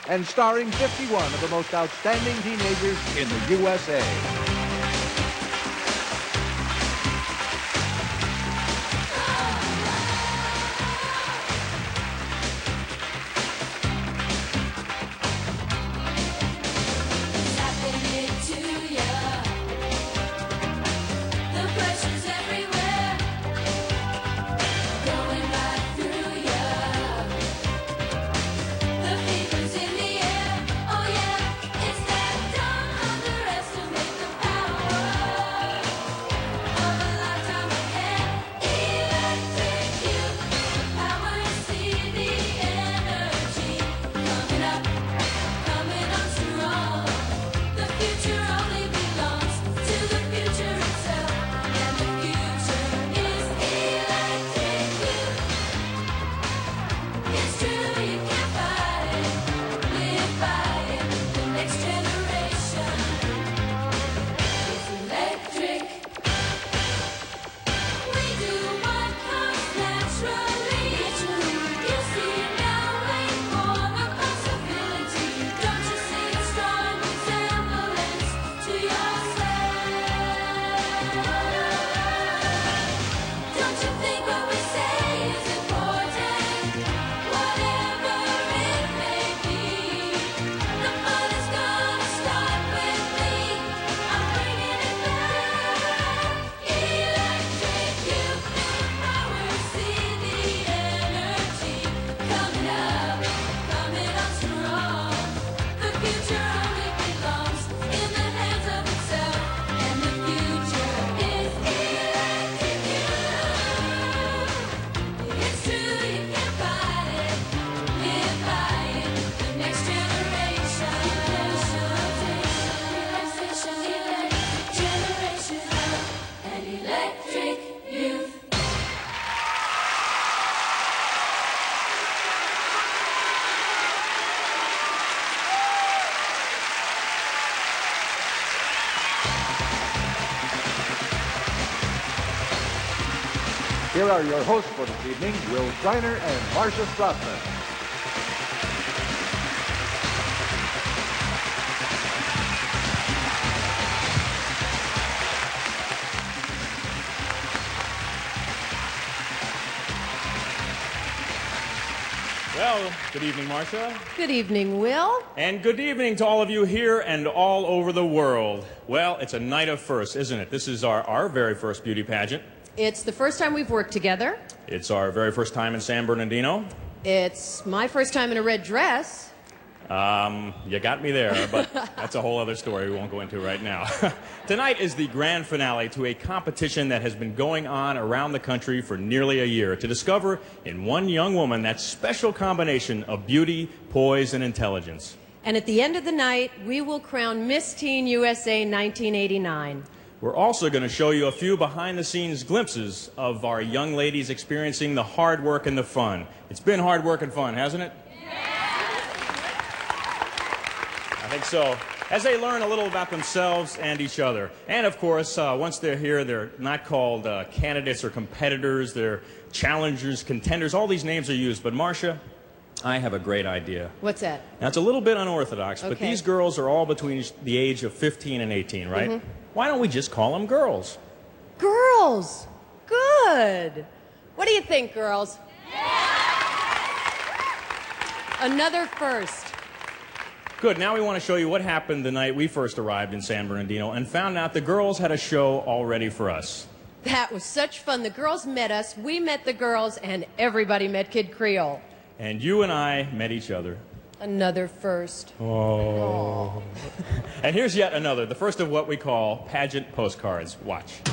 and starring 51 of the most outstanding teenagers in the USA. Here are your hosts for this evening, Will Schreiner and Marcia Strassman. Well, good evening, Marcia. Good evening, Will. And good evening to all of you here and all over the world. Well, it's a night of firsts, isn't it? This is our very first beauty pageant. It's the first time we've worked together. It's our very first time in San Bernardino. It's my first time in a red dress. You got me there, but that's a whole other story we won't go into right now. Tonight is the grand finale to a competition that has been going on around the country for nearly a year to discover in one young woman that special combination of beauty, poise, and intelligence. And at the end of the night, we will crown Miss Teen USA 1989. We're also going to show you a few behind-the-scenes glimpses of our young ladies experiencing the hard work and the fun. It's been hard work and fun, hasn't it? I think so. As they learn a little about themselves and each other. And, of course, once they're here, they're not called candidates or competitors. They're challengers, contenders. All these names are used. But, Marcia, I have a great idea. What's that? Now, it's a little bit unorthodox, but Okay. these girls are all between the age of 15 and 18, right? Mm-hmm. Why don't we just call them girls? Girls! Good! What do you think, girls? Another first. Good. Now we want to show you what happened the night we first arrived in San Bernardino and found out the girls had a show all ready for us. That was such fun. The girls met us, we met the girls, and everybody met Kid Creole. And you and I met each other. Another first. Oh. And here's yet another, the first of what we call pageant postcards. Watch.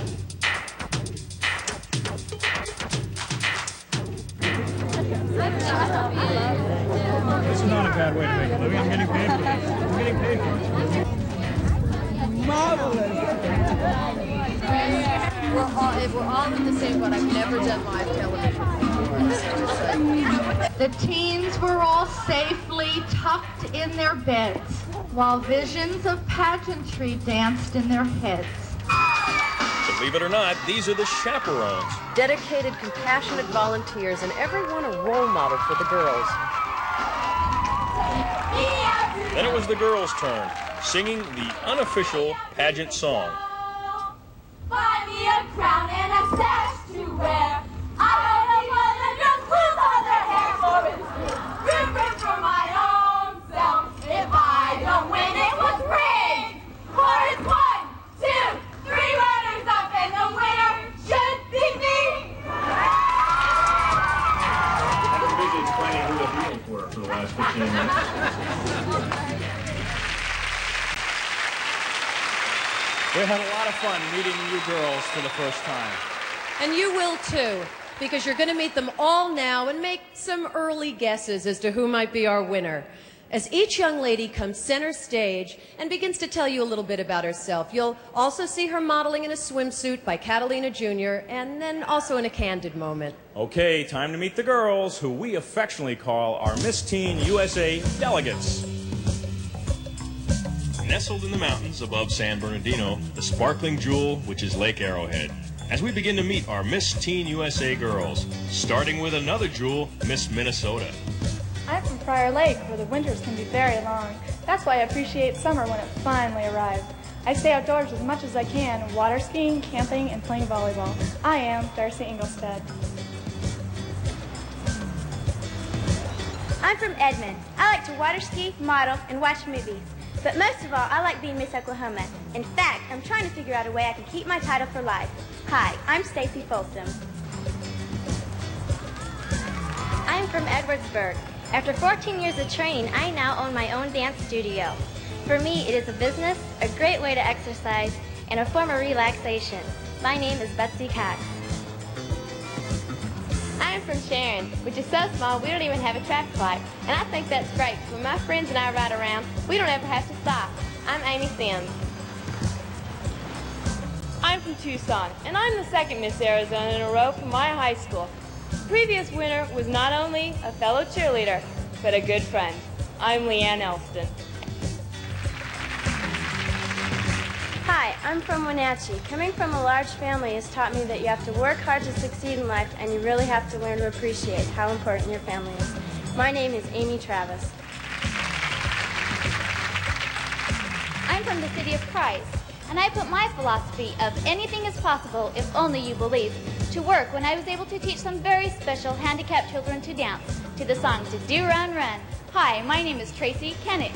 This is not a bad way to make a living. I'm getting paid for this. I'm getting paid for it. Marvelous. We're all in the same boat. I've never done live television. The teens were all safely tucked in their beds while visions of pageantry danced in their heads. Believe it or not, these are the chaperones. Dedicated, compassionate volunteers, and everyone a role model for the girls. Yeah! Then it was the girls' turn, singing the unofficial pageant song. Buy me a crown and a sash to wear. I don't need one of your clothes on their hair, for it's room for my own self. If I don't win, it was rigged. For it's 1, 2, 3 runners up, and the winner should be me. I've been busy explaining who the Beatles were for the last 15 minutes. We had a lot of fun meeting you girls for the first time. And you will too, because you're going to meet them all now and make some early guesses as to who might be our winner. As each young lady comes center stage and begins to tell you a little bit about herself, you'll also see her modeling in a swimsuit by Catalina Jr. and then also in a candid moment. Okay, time to meet the girls, who we affectionately call our Miss Teen USA delegates. Nestled in the mountains above San Bernardino, the sparkling jewel, which is Lake Arrowhead. As we begin to meet our Miss Teen USA girls, starting with another jewel, Miss Minnesota. I'm from Prior Lake, where the winters can be very long. That's why I appreciate summer when it finally arrives. I stay outdoors as much as I can, water skiing, camping, and playing volleyball. I am Darcy Engelstead. I'm from Edmond. I like to water ski, model, and watch movies. But most of all, I like being Miss Oklahoma. In fact, I'm trying to figure out a way I can keep my title for life. Hi, I'm Stacy Folsom. I'm from Edwardsburg. After 14 years of training, I now own my own dance studio. For me, it is a business, a great way to exercise, and a form of relaxation. My name is Betsy Cox. I'm from Sharon, which is so small we don't even have a traffic light. And I think that's great. When my friends and I ride around, we don't ever have to stop. I'm Amy Sims. I'm from Tucson, and I'm the second Miss Arizona in a row from my high school. The previous winner was not only a fellow cheerleader, but a good friend. I'm Leanne Elston. Hi, I'm from Wenatchee. Coming from a large family has taught me that you have to work hard to succeed in life, and you really have to learn to appreciate how important your family is. My name is Amy Travis. I'm from the city of Christ, and I put my philosophy of anything is possible if only you believe to work when I was able to teach some very special handicapped children to dance to the song To Do Run Run. Hi, my name is Tracy Kennick.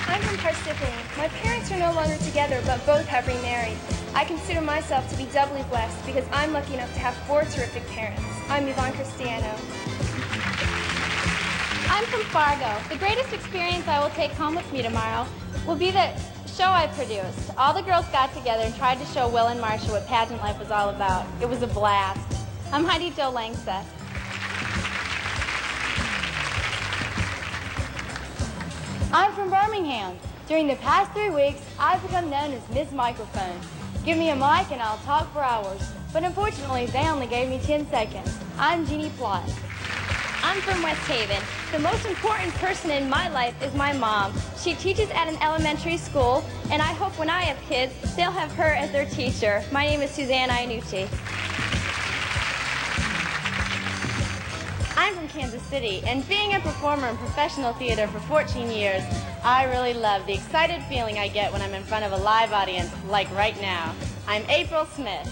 I'm from Parsippany. My parents are no longer together, but both have remarried. I consider myself to be doubly blessed because I'm lucky enough to have 4 terrific parents. I'm Yvonne Cristiano. I'm from Fargo. The greatest experience I will take home with me tomorrow will be the show I produced. All the girls got together and tried to show Will and Marcia what pageant life was all about. It was a blast. I'm Heidi Jo Langseth. I'm from Birmingham. During the past 3 weeks, I've become known as Miss Microphone. Give me a mic and I'll talk for hours. But unfortunately, they only gave me 10 seconds. I'm Jeannie Plott. I'm from West Haven. The most important person in my life is my mom. She teaches at an elementary school, and I hope when I have kids, they'll have her as their teacher. My name is Suzanne Iannucci. I'm from Kansas City, and being a performer in professional theater for 14 years, I really love the excited feeling I get when I'm in front of a live audience, like right now. I'm April Smith.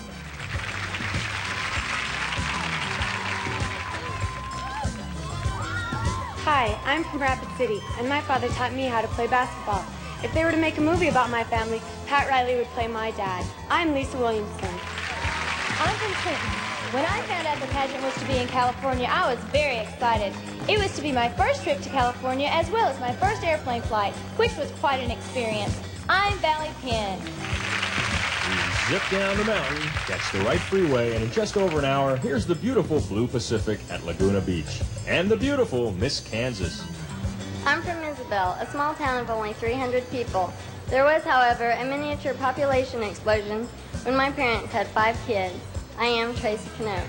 Hi, I'm from Rapid City, and my father taught me how to play basketball. If they were to make a movie about my family, Pat Riley would play my dad. I'm Lisa Williamson. I'm from Trenton. When I found out the pageant was to be in California, I was very excited. It was to be my first trip to California as well as my first airplane flight, which was quite an experience. I'm Valley Penn. We zip down the mountain, catch the right freeway, and in just over an hour, here's the beautiful Blue Pacific at Laguna Beach. And the beautiful Miss Kansas. I'm from Isabel, a small town of only 300 people. There was, however, a miniature population explosion when my parents had 5 kids. I am Tracy Canote.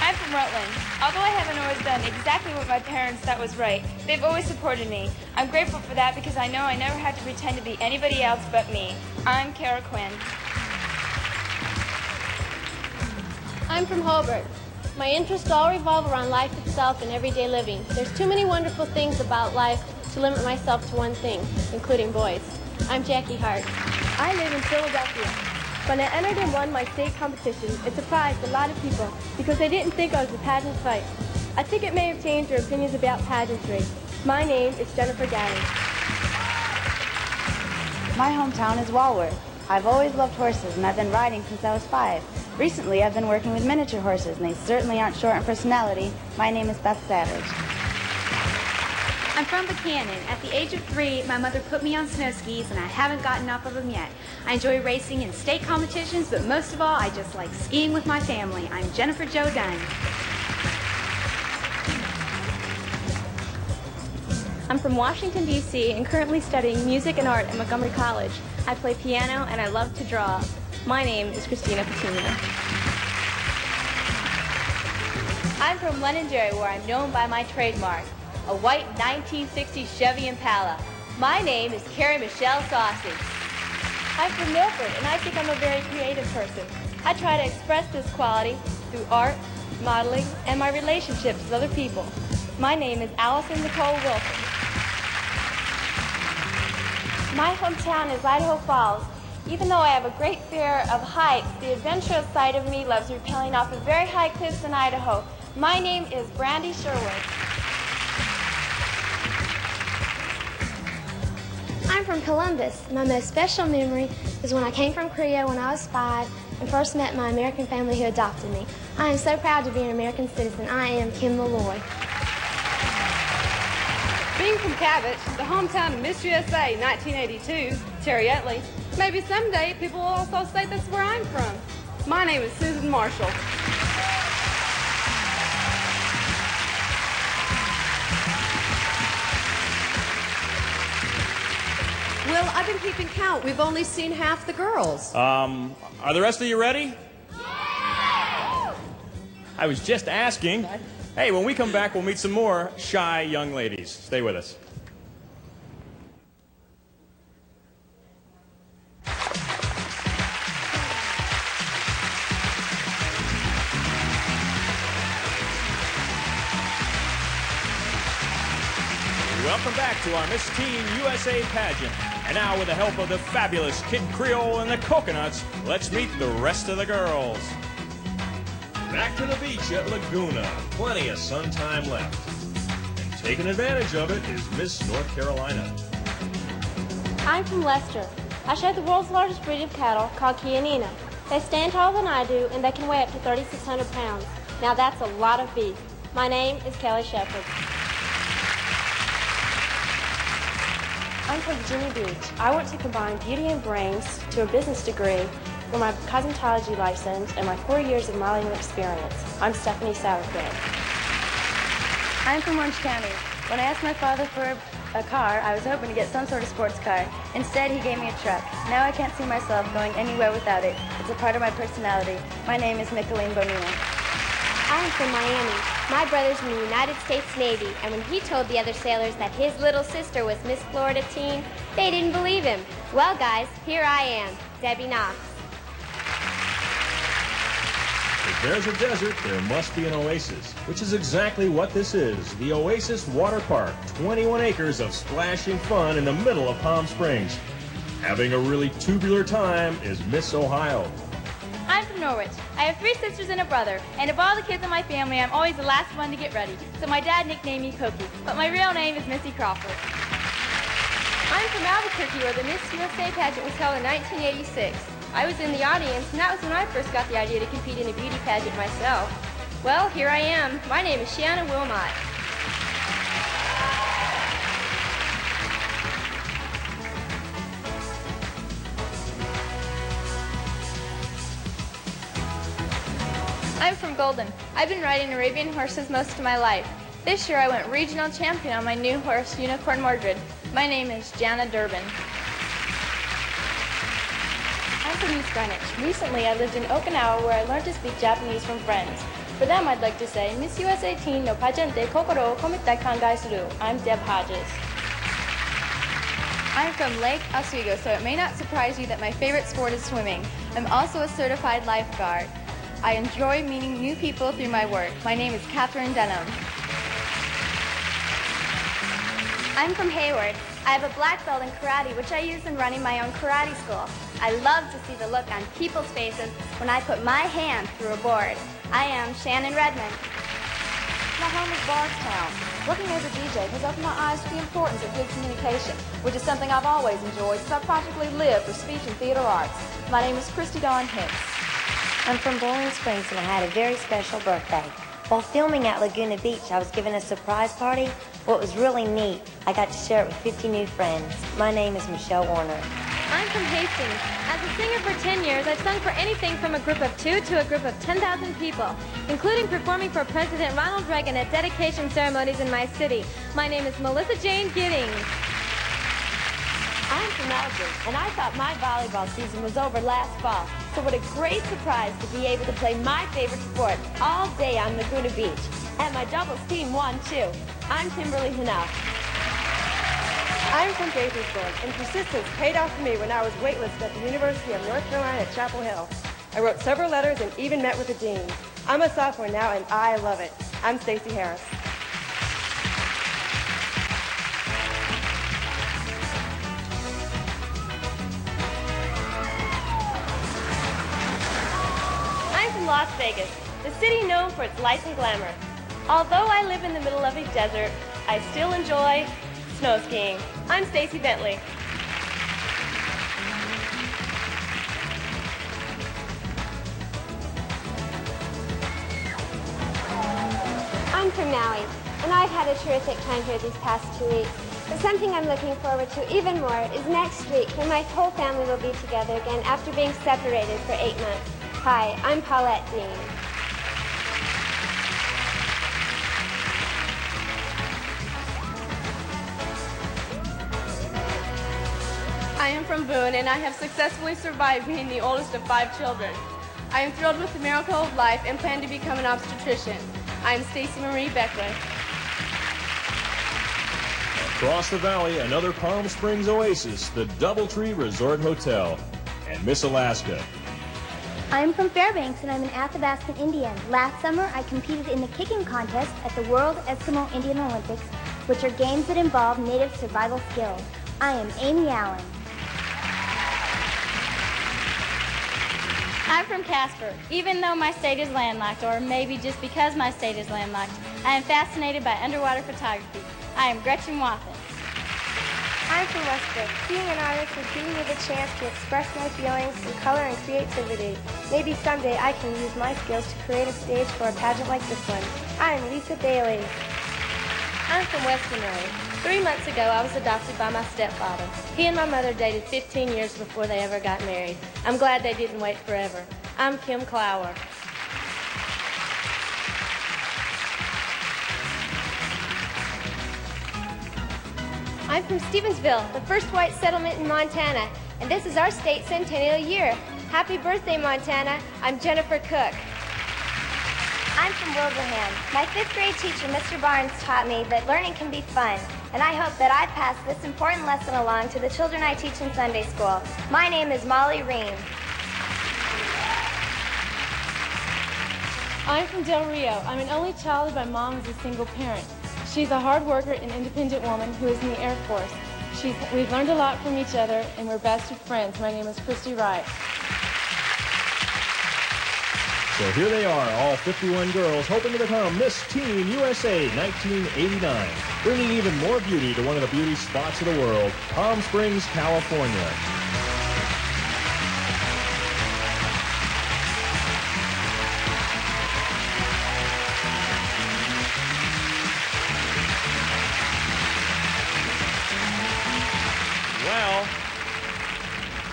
I'm from Rutland. Although I haven't always done exactly what my parents thought was right, they've always supported me. I'm grateful for that because I know I never have to pretend to be anybody else but me. I'm Kara Quinn. I'm from Hobart. My interests all revolve around life itself. myself in everyday living. There's too many wonderful things about life to limit myself to one thing, including boys. I'm Jackie Hart. I live in Philadelphia. When I entered and won my state competition, it surprised a lot of people because they didn't think I was a pageant type. I think it may have changed their opinions about pageantry. My name is Jennifer Galley. My hometown is Walworth. I've always loved horses, and I've been riding since I was 5. Recently, I've been working with miniature horses, and they certainly aren't short in personality. My name is Beth Savage. I'm from Buchanan. At the age of 3, my mother put me on snow skis, and I haven't gotten off of them yet. I enjoy racing in state competitions, but most of all, I just like skiing with my family. I'm Jennifer Jo Dunn. I'm from Washington, D.C. and currently studying music and art at Montgomery College. I play piano and I love to draw. My name is Christina Petunia. I'm from Londonderry, where I'm known by my trademark, a white 1960 Chevy Impala. My name is Carrie Michelle Saucy. I'm from Milford, and I think I'm a very creative person. I try to express this quality through art, modeling, and my relationships with other people. My name is Allison Nicole Wilson. My hometown is Idaho Falls. Even though I have a great fear of heights, the adventurous side of me loves rappelling off of very high cliffs in Idaho. My name is Brandi Sherwood. I'm from Columbus. My most special memory is when I came from Korea when I was 5 and first met my American family who adopted me. I am so proud to be an American citizen. I am Kim Malloy. Being from Cabot, the hometown of Miss USA 1982, Terry Utley, maybe someday people will also say that's where I'm from. My name is Susan Marshall. Well, I've been keeping count. We've only seen half the girls. Are the rest of you ready? Yeah! I was just asking. Hey, when we come back, we'll meet some more shy young ladies. Stay with us. Welcome back to our Miss Teen USA pageant. And now, with the help of the fabulous Kid Creole and the Coconuts, let's meet the rest of the girls. Back to the beach at Laguna. Plenty of sun time left. And taking advantage of it is Miss North Carolina. I'm from Leicester. I show the world's largest breed of cattle called Chianina. They stand taller than I do, and they can weigh up to 3,600 pounds. Now that's a lot of beef. My name is Kelly Shepard. I'm from Virginia Beach. I want to combine beauty and brains to a business degree with my cosmetology license and my 4 years of modeling experience. I'm Stephanie Sauerfeld. I'm from Orange County. When I asked my father for a car, I was hoping to get some sort of sports car. Instead, he gave me a truck. Now I can't see myself going anywhere without it. It's a part of my personality. My name is Micheline Bonilla. I'm from Miami. My brother's in the United States Navy, and when he told the other sailors that his little sister was Miss Florida Teen, they didn't believe him. Well, guys, here I am, Debbie Knox. If there's a desert, there must be an oasis, which is exactly what this is. The Oasis Water Park, 21 acres of splashing fun in the middle of Palm Springs. Having a really tubular time is Miss Ohio. I'm from Norwich. I have 3 sisters and a brother, and of all the kids in my family, I'm always the last one to get ready. So my dad nicknamed me Pokey, but my real name is Missy Crawford. I'm from Albuquerque, where the Miss USA pageant was held in 1986. I was in the audience, and that was when I first got the idea to compete in a beauty pageant myself. Well, here I am. My name is Shanna Wilmot. I'm from Golden. I've been riding Arabian horses most of my life. This year I went regional champion on my new horse, Unicorn Mordred. My name is Jana Durbin. I'm from East Greenwich. Recently I lived in Okinawa where I learned to speak Japanese from friends. For them I'd like to say, Miss USA Teen no pageant de kokoro o komitai kangai suru. I'm Deb Hodges. I'm from Lake Oswego, so it may not surprise you that my favorite sport is swimming. I'm also a certified lifeguard. I enjoy meeting new people through my work. My name is Catherine Denham. I'm from Hayward. I have a black belt in karate, which I use in running my own karate school. I love to see the look on people's faces when I put my hand through a board. I am Shannon Redmond. My home is Bardstown. Working as a DJ has opened my eyes to the importance of good communication, which is something I've always enjoyed since I practically lived for speech and theater arts. My name is Christy Dawn Hicks. I'm from Bowling Springs and I had a very special birthday. While filming at Laguna Beach, I was given a surprise party. What was really neat, I got to share it with 50 new friends. My name is Michelle Warner. I'm from Hastings. As a singer for 10 years, I've sung for anything from a group of 2 to a group of 10,000 people, including performing for President Ronald Reagan at dedication ceremonies in my city. My name is Melissa Jane Giddings. I'm from Elgin, and I thought my volleyball season was over last fall. So what a great surprise to be able to play my favorite sport all day on Laguna Beach. And my doubles team won, too. I'm Kimberly Hanoff. I'm from Gaithersburg, and persistence paid off for me when I was waitlisted at the University of North Carolina at Chapel Hill. I wrote several letters and even met with the dean. I'm a sophomore now, and I love it. I'm Stacey Harris. I'm from Las Vegas, the city known for its lights and glamour. Although I live in the middle of a desert, I still enjoy snow skiing. I'm Stacey Bentley. I'm from Maui, and I've had a terrific time here these past 2 weeks. But something I'm looking forward to even more is next week when my whole family will be together again after being separated for 8 months. Hi, I'm Paulette Dean. I am from Boone, and I have successfully survived being the oldest of 5 children. I am thrilled with the miracle of life and plan to become an obstetrician. I am Stacey Marie Beckwith. Across the valley, another Palm Springs oasis, the Doubletree Resort Hotel, and Miss Alaska. I'm from Fairbanks and I'm an Athabascan Indian. Last summer, I competed in the kicking contest at the World Eskimo Indian Olympics, which are games that involve native survival skills. I am Amy Allen. I'm from Casper. Even though my state is landlocked, or maybe just because my state is landlocked, I am fascinated by underwater photography. I am Gretchen Wathen. I'm from Westbrook. Being an artist has given me the chance to express my feelings through color and creativity. Maybe someday I can use my skills to create a stage for a pageant like this one. I'm Lisa Bailey. I'm from Westonbury. 3 months ago, I was adopted by my stepfather. He and my mother dated 15 years before they ever got married. I'm glad they didn't wait forever. I'm Kim Clower. I'm from Stevensville, the first white settlement in Montana, and this is our state centennial year. Happy birthday, Montana. I'm Jennifer Cook. I'm from Wilbraham. My 5th grade teacher, Mr. Barnes, taught me that learning can be fun, and I hope that I pass this important lesson along to the children I teach in Sunday school. My name is Molly Ream. I'm from Del Rio. I'm an only child, and my mom is a single parent. She's a hard worker and independent woman who is in the Air Force. We've learned a lot from each other, and we're best of friends. My name is Christy Wright. So here they are, all 51 girls hoping to become Miss Teen USA 1989, bringing even more beauty to one of the beauty spots of the world, Palm Springs, California. Well,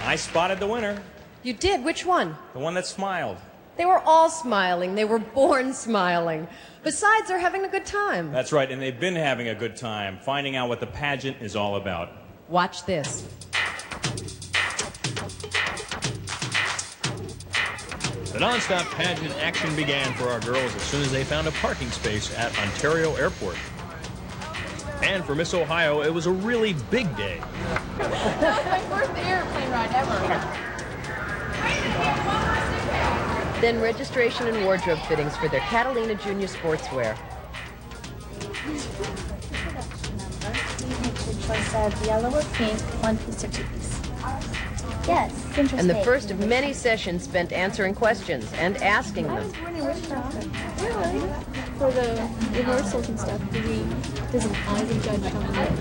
I spotted the winner. You did? Which one? The one that smiled. They were all smiling. They were born smiling. Besides, they're having a good time. That's right, and they've been having a good time finding out what the pageant is all about. Watch this. The nonstop pageant action began for our girls as soon as they found a parking space at Ontario Airport. And for Miss Ohio, it was a really big day. That was my first airplane ride ever. Then registration and wardrobe fittings for their Catalina Junior sportswear. choice of yellow or pink, one piece or two piece. Yes, it's interesting. And the first of many sessions spent answering questions and asking them. Really? For the rehearsals and stuff, does an judge come in there?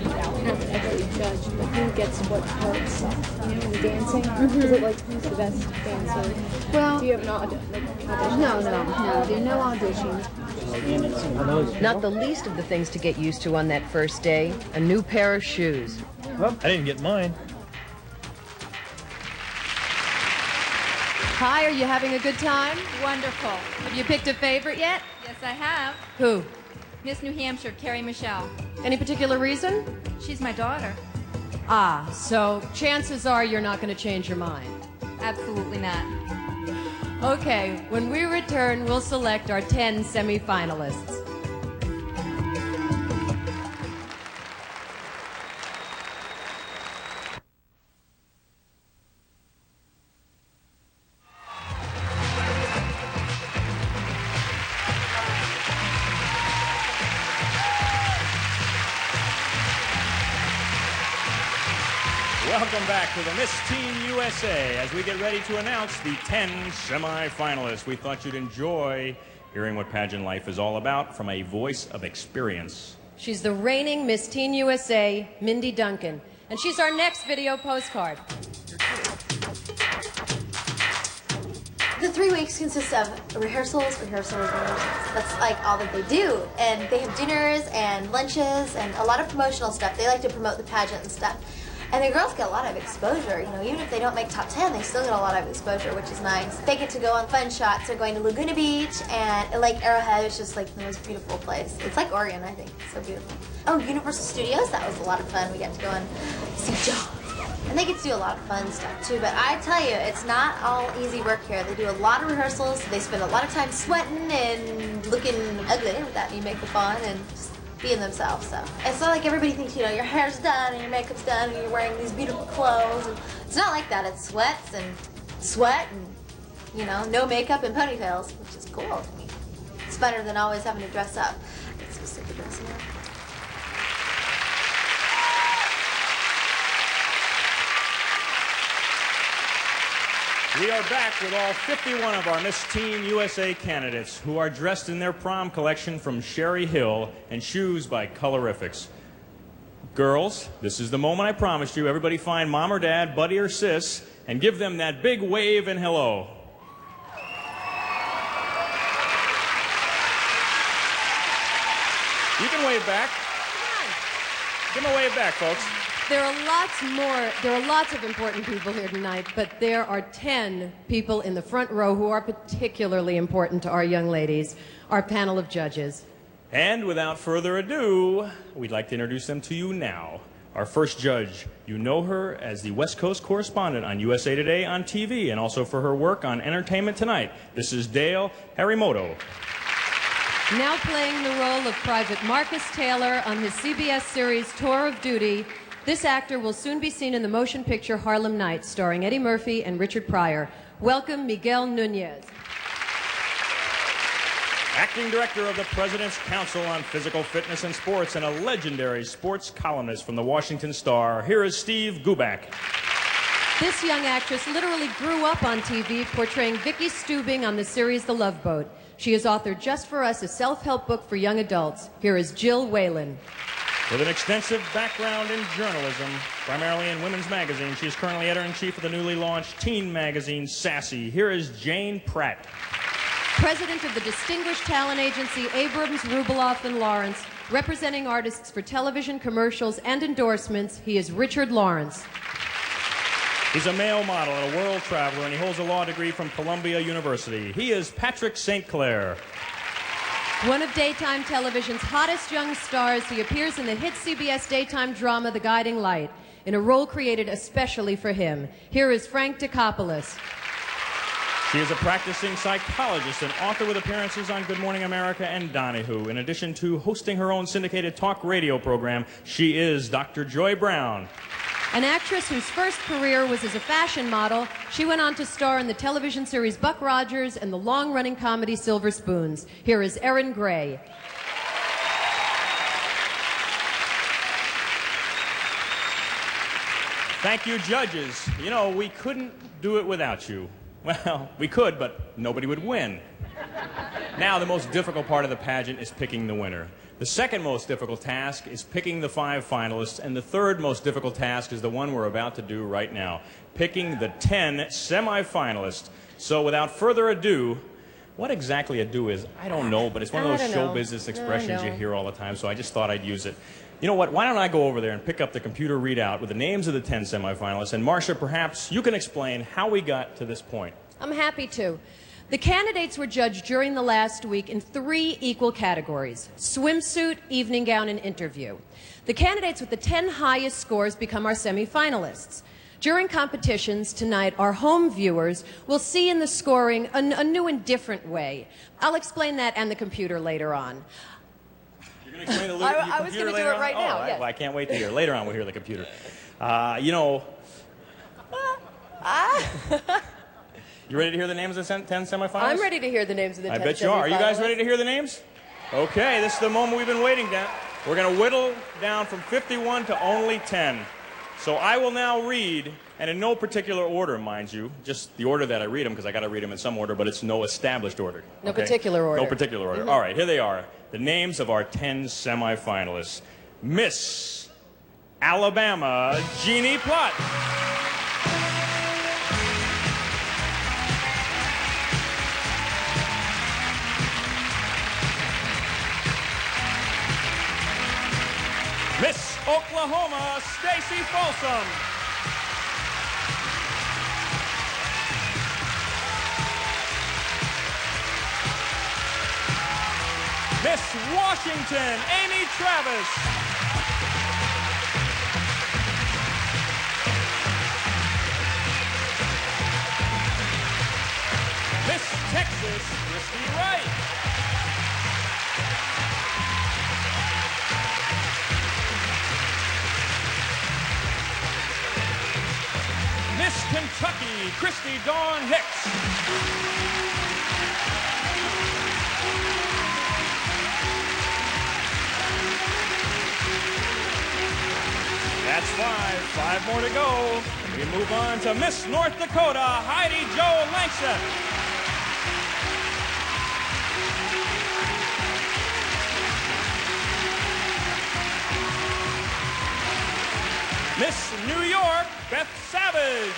Not actually judge, but who gets what parts? You know, the dancing? Is it like who's the best dancer? Well, do you have an audition? No, there are no auditions. Not the least of the things to get used to on that first day, a new pair of shoes. Well, I didn't get mine. Hi, are you having a good time? Wonderful. Have you picked a favorite yet? Yes, I have. Who? Miss New Hampshire, Carrie Michelle. Any particular reason? She's my daughter. Ah, so chances are you're not going to change your mind. Absolutely not. Okay, when we return, we'll select our 10 semifinalists. Welcome back to the Miss Teen USA as we get ready to announce the 10 semifinalists. We thought you'd enjoy hearing what pageant life is all about from a voice of experience. She's the reigning Miss Teen USA, Mindy Duncan, and she's our next video postcard. The 3 weeks consists of rehearsals. That's like all that they do. And they have dinners and lunches and a lot of promotional stuff. They like to promote the pageant and stuff. And the girls get a lot of exposure, you know, even if they don't make top 10, they still get a lot of exposure, which is nice. They get to go on fun shots. They're going to Laguna Beach and Lake Arrowhead, which is like the most beautiful place. It's like Oregon, I think. It's so beautiful. Oh, Universal Studios, that was a lot of fun. We got to go and see Jaws. And they get to do a lot of fun stuff too, but I tell you, it's not all easy work here. They do a lot of rehearsals. They spend a lot of time sweating and looking ugly without any makeup on and just being themselves. So it's not like everybody thinks, you know, your hair's done and your makeup's done and you're wearing these beautiful clothes. And it's not like that. It's sweats and sweat and, you know, no makeup and ponytails, which is cool to me. It's better than always having to dress up. It's just like the dressing up. We are back with all 51 of our Miss Teen USA candidates who are dressed in their prom collection from Sherry Hill and shoes by Colorifics. Girls, this is the moment I promised you. Everybody find mom or dad, buddy or sis, and give them that big wave and hello. You can wave back. Give them a wave back, folks. There are lots of important people here tonight, but there are 10 people in the front row who are particularly important to our young ladies, our panel of judges. And without further ado, we'd like to introduce them to you now. Our first judge, you know her as the West Coast correspondent on USA Today on TV and also for her work on Entertainment Tonight. This is Dale Harimoto. Now playing the role of Private Marcus Taylor on his CBS series Tour of Duty, this actor will soon be seen in the motion picture Harlem Nights, starring Eddie Murphy and Richard Pryor. Welcome, Miguel Nunez. Acting director of the President's Council on Physical Fitness and Sports and a legendary sports columnist from the Washington Star, here is Steve Guback. This young actress literally grew up on TV portraying Vicky Stubing on the series The Love Boat. She has authored just for us a self-help book for young adults. Here is Jill Whalen. With an extensive background in journalism, primarily in women's magazines, she is currently editor-in-chief of the newly launched teen magazine, Sassy. Here is Jane Pratt. President of the distinguished talent agency Abrams, Rubeloff, and Lawrence, representing artists for television, commercials, and endorsements, he is Richard Lawrence. He's a male model and a world traveler, and he holds a law degree from Columbia University. He is Patrick St. Clair. One of daytime television's hottest young stars, he appears in the hit CBS daytime drama The Guiding Light, in a role created especially for him. Here is Frank Dicopoulos. She is a practicing psychologist and author with appearances on Good Morning America and Donahue. In addition to hosting her own syndicated talk radio program, she is Dr. Joy Brown. An actress whose first career was as a fashion model, she went on to star in the television series Buck Rogers and the long-running comedy Silver Spoons. Here is Erin Gray. Thank you, judges. You know, we couldn't do it without you. Well, we could, but nobody would win. Now, the most difficult part of the pageant is picking the winner. The second most difficult task is picking the 5 finalists, and the third most difficult task is the one we're about to do right now, picking the 10 semifinalists. So without further ado, what exactly ado is, I don't know, but it's one of those show business expressions you hear all the time, so I just thought I'd use it. You know what, why don't I go over there and pick up the computer readout with the names of the 10 semifinalists, and Marcia, perhaps you can explain how we got to this point. I'm happy to. The candidates were judged during the last week in 3 equal categories: swimsuit, evening gown, and interview. The candidates with the 10 highest scores become our semifinalists. During competitions tonight, our home viewers will see in the scoring a new and different way. I'll explain that and the computer later on. You're going to explain the I was going to do it right now. Right. Yes. Well, I can't wait to hear. Later on, we'll hear the computer. You know... You ready to hear the names of the 10 semifinalists? I'm ready to hear the names of the 10 semifinalists. I bet you are. Are you guys ready to hear the names? Okay, this is the moment we've been waiting for. We're going to whittle down from 51 to only 10. So I will now read, and in no particular order, mind you, just the order that I read them, because I got to read them in some order, but it's no established order. No particular order. No particular order. All right, here they are. The names of our 10 semifinalists. Miss Alabama, Jeannie Plott. Miss Oklahoma, Stacy Folsom. Miss Washington, Amy Travis. Miss Texas, Christy Wright. Miss Kentucky, Christy Dawn Hicks. That's 5 more to go. We move on to Miss North Dakota, Heidi Jo Langston. Miss New York, Beth Savage.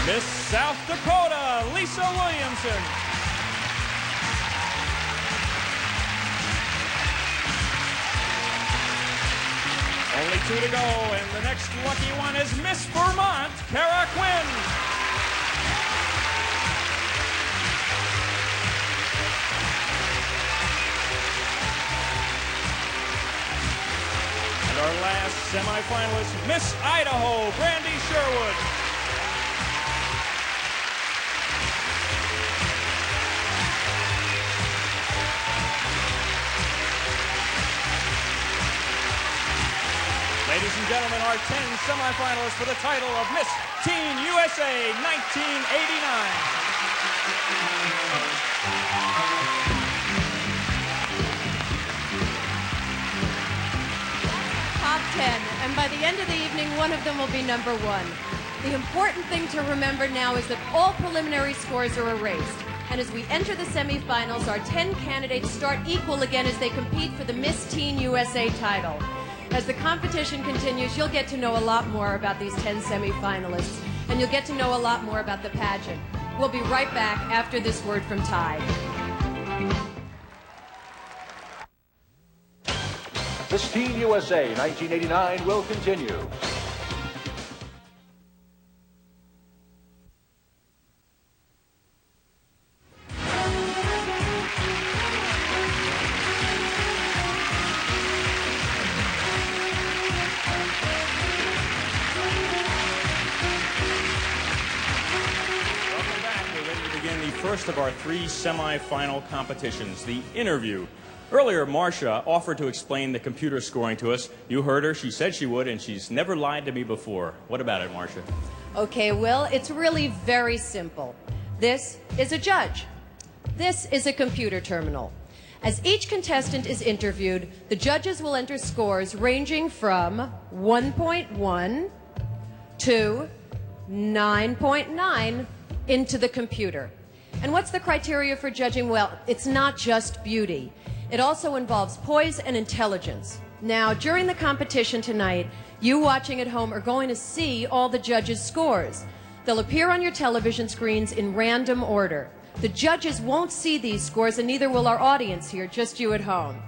Miss South Dakota, Lisa Williamson. Only 2 to go, and the next lucky one is Miss Vermont, Kara Quinn. And our last semifinalist, Miss Idaho, Brandi Sherwood. Ladies and gentlemen, our 10 semifinalists for the title of Miss Teen USA 1989. Top 10, and by the end of the evening, one of them will be number 1. The important thing to remember now is that all preliminary scores are erased. And as we enter the semifinals, our 10 candidates start equal again as they compete for the Miss Teen USA title. As the competition continues, you'll get to know a lot more about these 10 semifinalists, and you'll get to know a lot more about the pageant. We'll be right back after this word from Ty. Miss Teen USA 1989 will continue. First of our 3 semi-final competitions, the interview. Earlier, Marcia offered to explain the computer scoring to us. You heard her. She said she would, and she's never lied to me before. What about it, Marcia? Okay, Will, it's really very simple. This is a judge. This is a computer terminal. As each contestant is interviewed, the judges will enter scores ranging from 1.1 to 9.9 into the computer. And what's the criteria for judging? Well, it's not just beauty. It also involves poise and intelligence. Now, during the competition tonight, you watching at home are going to see all the judges' scores. They'll appear on your television screens in random order. The judges won't see these scores, and neither will our audience here, just you at home.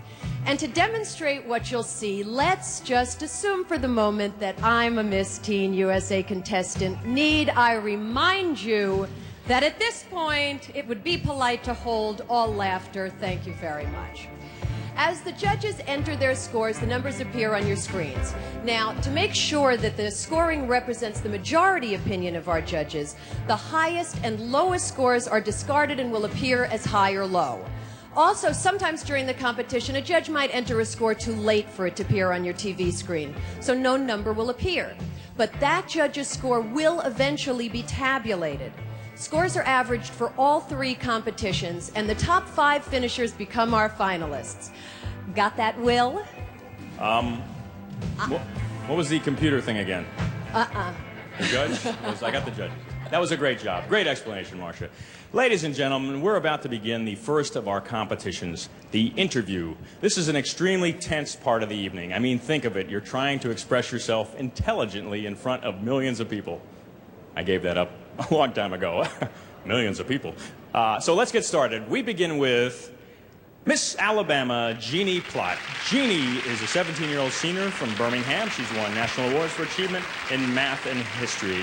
And to demonstrate what you'll see, let's just assume for the moment that I'm a Miss Teen USA contestant. Need I remind you that at this point, it would be polite to hold all laughter. Thank you very much. As the judges enter their scores, the numbers appear on your screens. Now, to make sure that the scoring represents the majority opinion of our judges, the highest and lowest scores are discarded and will appear as high or low. Also, sometimes during the competition, a judge might enter a score too late for it to appear on your TV screen, so no number will appear. But that judge's score will eventually be tabulated. Scores are averaged for all 3 competitions, and the top 5 finishers become our finalists. Got that, Will? What was the computer thing again? The judge? I got the judges. That was a great job. Great explanation, Marcia. Ladies and gentlemen, we're about to begin the first of our competitions, the interview. This is an extremely tense part of the evening. I mean, think of it. You're trying to express yourself intelligently in front of millions of people. I gave that up a long time ago. Millions of people. So let's get started. We begin with Miss Alabama, Jeannie Plott. Jeannie is a 17-year-old senior from Birmingham. She's won national awards for achievement in math and history.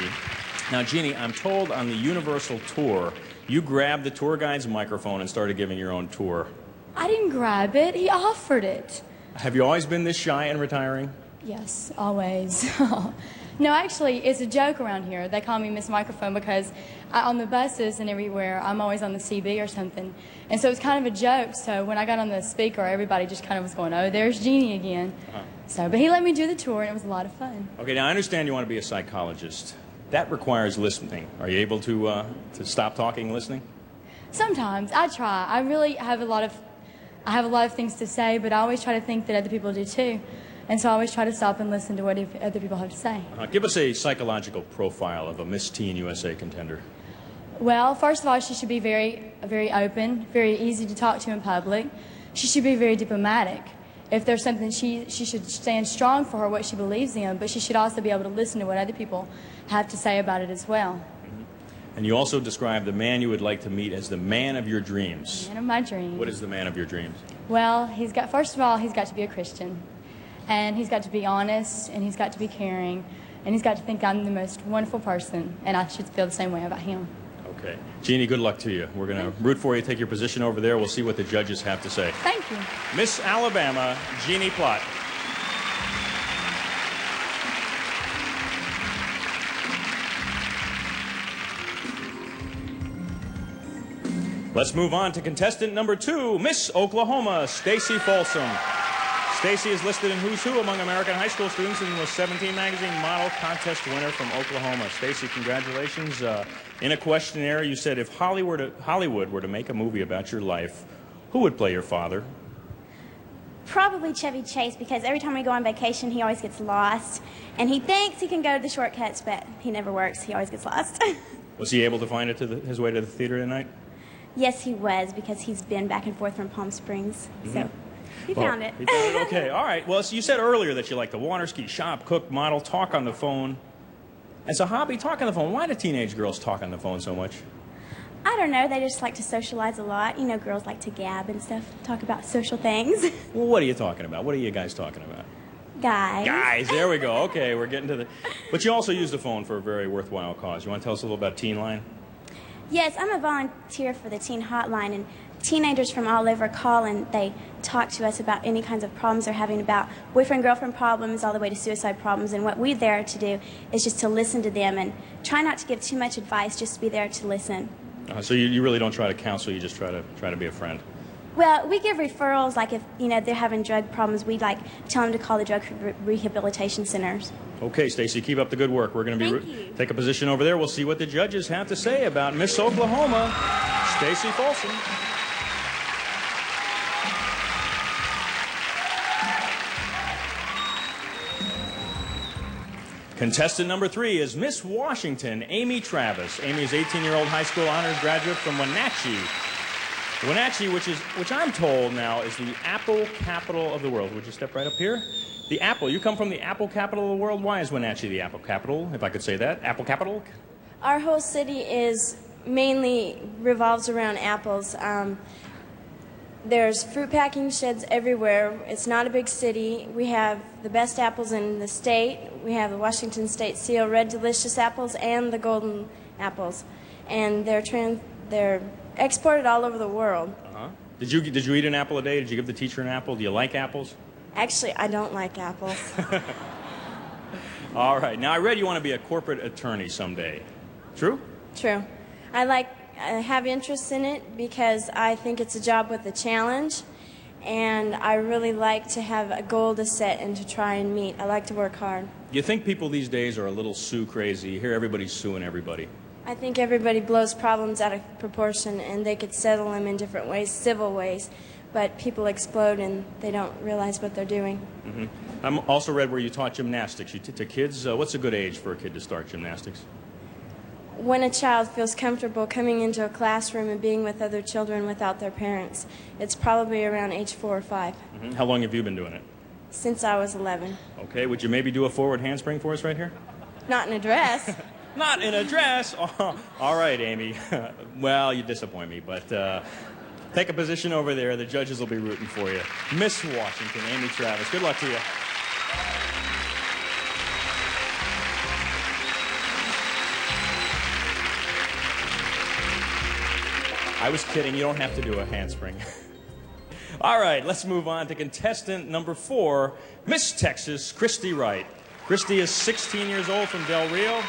Now, Jeannie, I'm told on the Universal tour, you grabbed the tour guide's microphone and started giving your own tour. I didn't grab it. He offered it. Have you always been this shy and retiring? Yes, always. No, actually, it's a joke around here. They call me Miss Microphone because on the buses and everywhere, I'm always on the CB or something. And so it's kind of a joke. So when I got on the speaker, everybody just kind of was going, oh, there's Jeannie again. But he let me do the tour, and it was a lot of fun. Okay, now I understand you want to be a psychologist. That requires listening. Are you able to stop talking, listening? Sometimes. I try. I really have a lot of things to say, but I always try to think that other people do too. And so I always try to stop and listen to what other people have to say. Give us a psychological profile of a Miss Teen USA contender. Well, first of all, she should be very, very open, very easy to talk to in public. She should be very diplomatic. If there's something, she should stand strong for what she believes in, but she should also be able to listen to what other people have to say about it as well. And you also described the man you would like to meet as the man of your dreams. The man of my dreams. What is the man of your dreams? Well, first of all, he's got to be a Christian. And he's got to be honest, and he's got to be caring, and he's got to think I'm the most wonderful person, and I should feel the same way about him. Okay. Jeannie, good luck to you. We're going to root for you. Take your position over there. We'll see what the judges have to say. Thank you. Miss Alabama, Jeannie Plott. Let's move on to contestant number 2, Miss Oklahoma, Stacy Folsom. Stacy is listed in Who's Who among American high school students and was 17 magazine model contest winner from Oklahoma. Stacy, congratulations. In a questionnaire, you said if Hollywood were to make a movie about your life, who would play your father? Probably Chevy Chase, because every time we go on vacation, he always gets lost. And he thinks he can go the shortcuts, but he never works. He always gets lost. Was he able to find it his way to the theater tonight? Yes, he was, because he's been back and forth from Palm Springs. So he found it. He found it, okay. All right. Well, so you said earlier that you like to water ski, shop, cook, model, talk on the phone. As a hobby, talk on the phone. Why do teenage girls talk on the phone so much? I don't know. They just like to socialize a lot. You know, girls like to gab and stuff, talk about social things. Well, what are you talking about? What are you guys talking about? Guys. Guys, there we go. Okay, we're getting to the... But you also use the phone for a very worthwhile cause. You want to tell us a little about Teen Line? Yes, I'm a volunteer for the Teen Hotline, and teenagers from all over call and they talk to us about any kinds of problems they're having, about boyfriend-girlfriend problems all the way to suicide problems. And what we're there to do is just to listen to them and try not to give too much advice, just to be there to listen. So you really don't try to counsel, you just try to be a friend. Well, we give referrals, like if, they're having drug problems, we tell them to call the drug rehabilitation centers. Okay, Stacy, keep up the good work. We're going to take a position over there. We'll see what the judges have to say about Miss Oklahoma, Stacy Folsom. Contestant number 3 is Miss Washington, Amy Travis. Amy is 18-year-old high school honors graduate from Wenatchee. Wenatchee, which I'm told now is the apple capital of the world. Would you step right up here? The apple. You come from the apple capital of the world. Why is Wenatchee the apple capital, if I could say that? Apple capital? Our whole city mainly revolves around apples. There's fruit packing sheds everywhere. It's not a big city. We have the best apples in the state. We have the Washington State Seal Red Delicious apples and the golden apples. And they're exported all over the world. Uh-huh. Did you eat an apple a day? Did you give the teacher an apple? Do you like apples? Actually, I don't like apples. All right. Now, I read you want to be a corporate attorney someday. True? True. I have interest in it because I think it's a job with a challenge, and I really like to have a goal to set and to try and meet. I like to work hard. You think people these days are a little sue crazy? You hear everybody suing everybody. I think everybody blows problems out of proportion, and they could settle them in different ways, civil ways, but people explode and they don't realize what they're doing. Mm-hmm. I'm also read where you taught gymnastics. To kids, what's a good age for a kid to start gymnastics? When a child feels comfortable coming into a classroom and being with other children without their parents, it's probably around age 4 or 5. Mm-hmm. How long have you been doing it? Since I was 11. Okay, would you maybe do a forward handspring for us right here? Not in a dress. Not in a dress? Oh, all right, Amy. Well, you disappoint me, but take a position over there. The judges will be rooting for you. Miss Washington, Amy Travis. Good luck to you. I was kidding. You don't have to do a handspring. All right, let's move on to contestant number 4, Miss Texas, Christy Wright. Christy is 16 years old from Del Rio.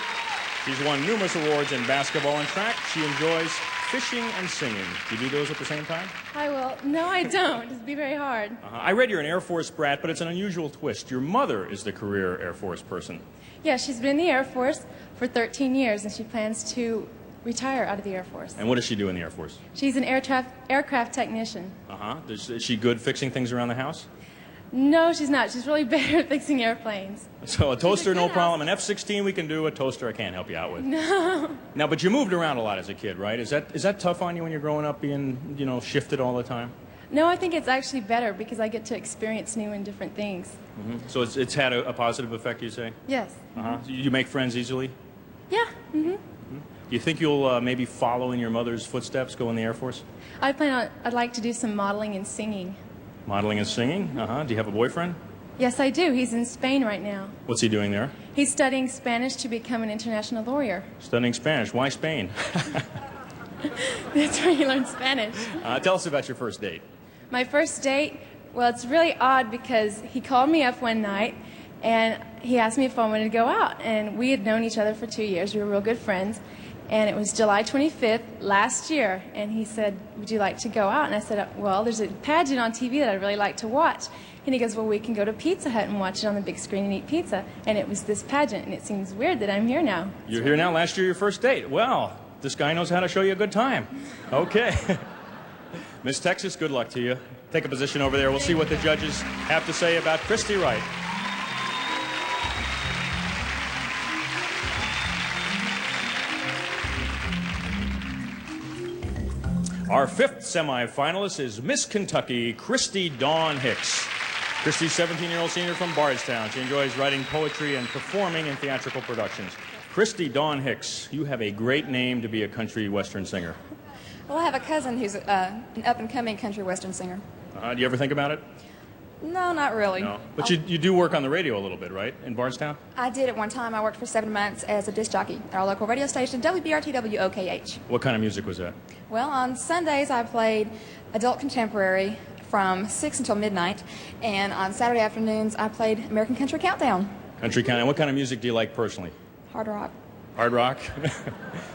She's won numerous awards in basketball and track. She enjoys fishing and singing. Do you do those at the same time? I will. No, I don't. It'd be very hard. I read you're an Air Force brat, but it's an unusual twist. Your mother is the career Air Force person. Yeah, she's been in the Air Force for 13 years, and she plans to retire out of the Air Force. And what does she do in the Air Force? She's an aircraft technician. Uh-huh. Is she good fixing things around the house? No, she's not. She's really better at fixing airplanes. So a toaster, no problem. An F-16 we can do. A toaster I can't help you out with. No. Now, but you moved around a lot as a kid, right? Is that tough on you when you're growing up being, shifted all the time? No, I think it's actually better because I get to experience new and different things. Mm-hmm. So it's had a positive effect, you say? Yes. Uh-huh. So you make friends easily? Yeah. Mm-hmm. Do you think you'll maybe follow in your mother's footsteps, go in the Air Force? I'd like to do some modeling and singing. Modeling and singing? Uh-huh. Do you have a boyfriend? Yes, I do. He's in Spain right now. What's he doing there? He's studying Spanish to become an international lawyer. Studying Spanish. Why Spain? That's where he learned Spanish. Tell us about your first date. My first date, well, it's really odd because he called me up one night and he asked me if I wanted to go out. And we had known each other for 2 years. We were real good friends. And it was July 25th last year, and he said, would you like to go out? And I said, well, there's a pageant on TV that I'd really like to watch. And he goes, well, we can go to Pizza Hut and watch it on the big screen and eat pizza. And it was this pageant, and it seems weird that I'm here now. You're here now, last year, your first date. Well, this guy knows how to show you a good time. Okay. Miss Texas, good luck to you. Take a position over there. We'll see what the judges have to say about Christy Wright. Our 5th semifinalist is Miss Kentucky, Christy Dawn Hicks. Christy's 17-year-old senior from Bardstown. She enjoys writing poetry and performing in theatrical productions. Christy Dawn Hicks, you have a great name to be a country western singer. Well, I have a cousin who's an up-and-coming country western singer. Do you ever think about it? No, not really. No. But you do work on the radio a little bit, right, in Bardstown? I did at one time. I worked for 7 months as a disc jockey at our local radio station, WBRT-WOKH. What kind of music was that? Well, on Sundays I played adult contemporary from 6 until midnight, and on Saturday afternoons I played American Country Countdown. Country Countdown. What kind of music do you like personally? Hard rock. Hard rock?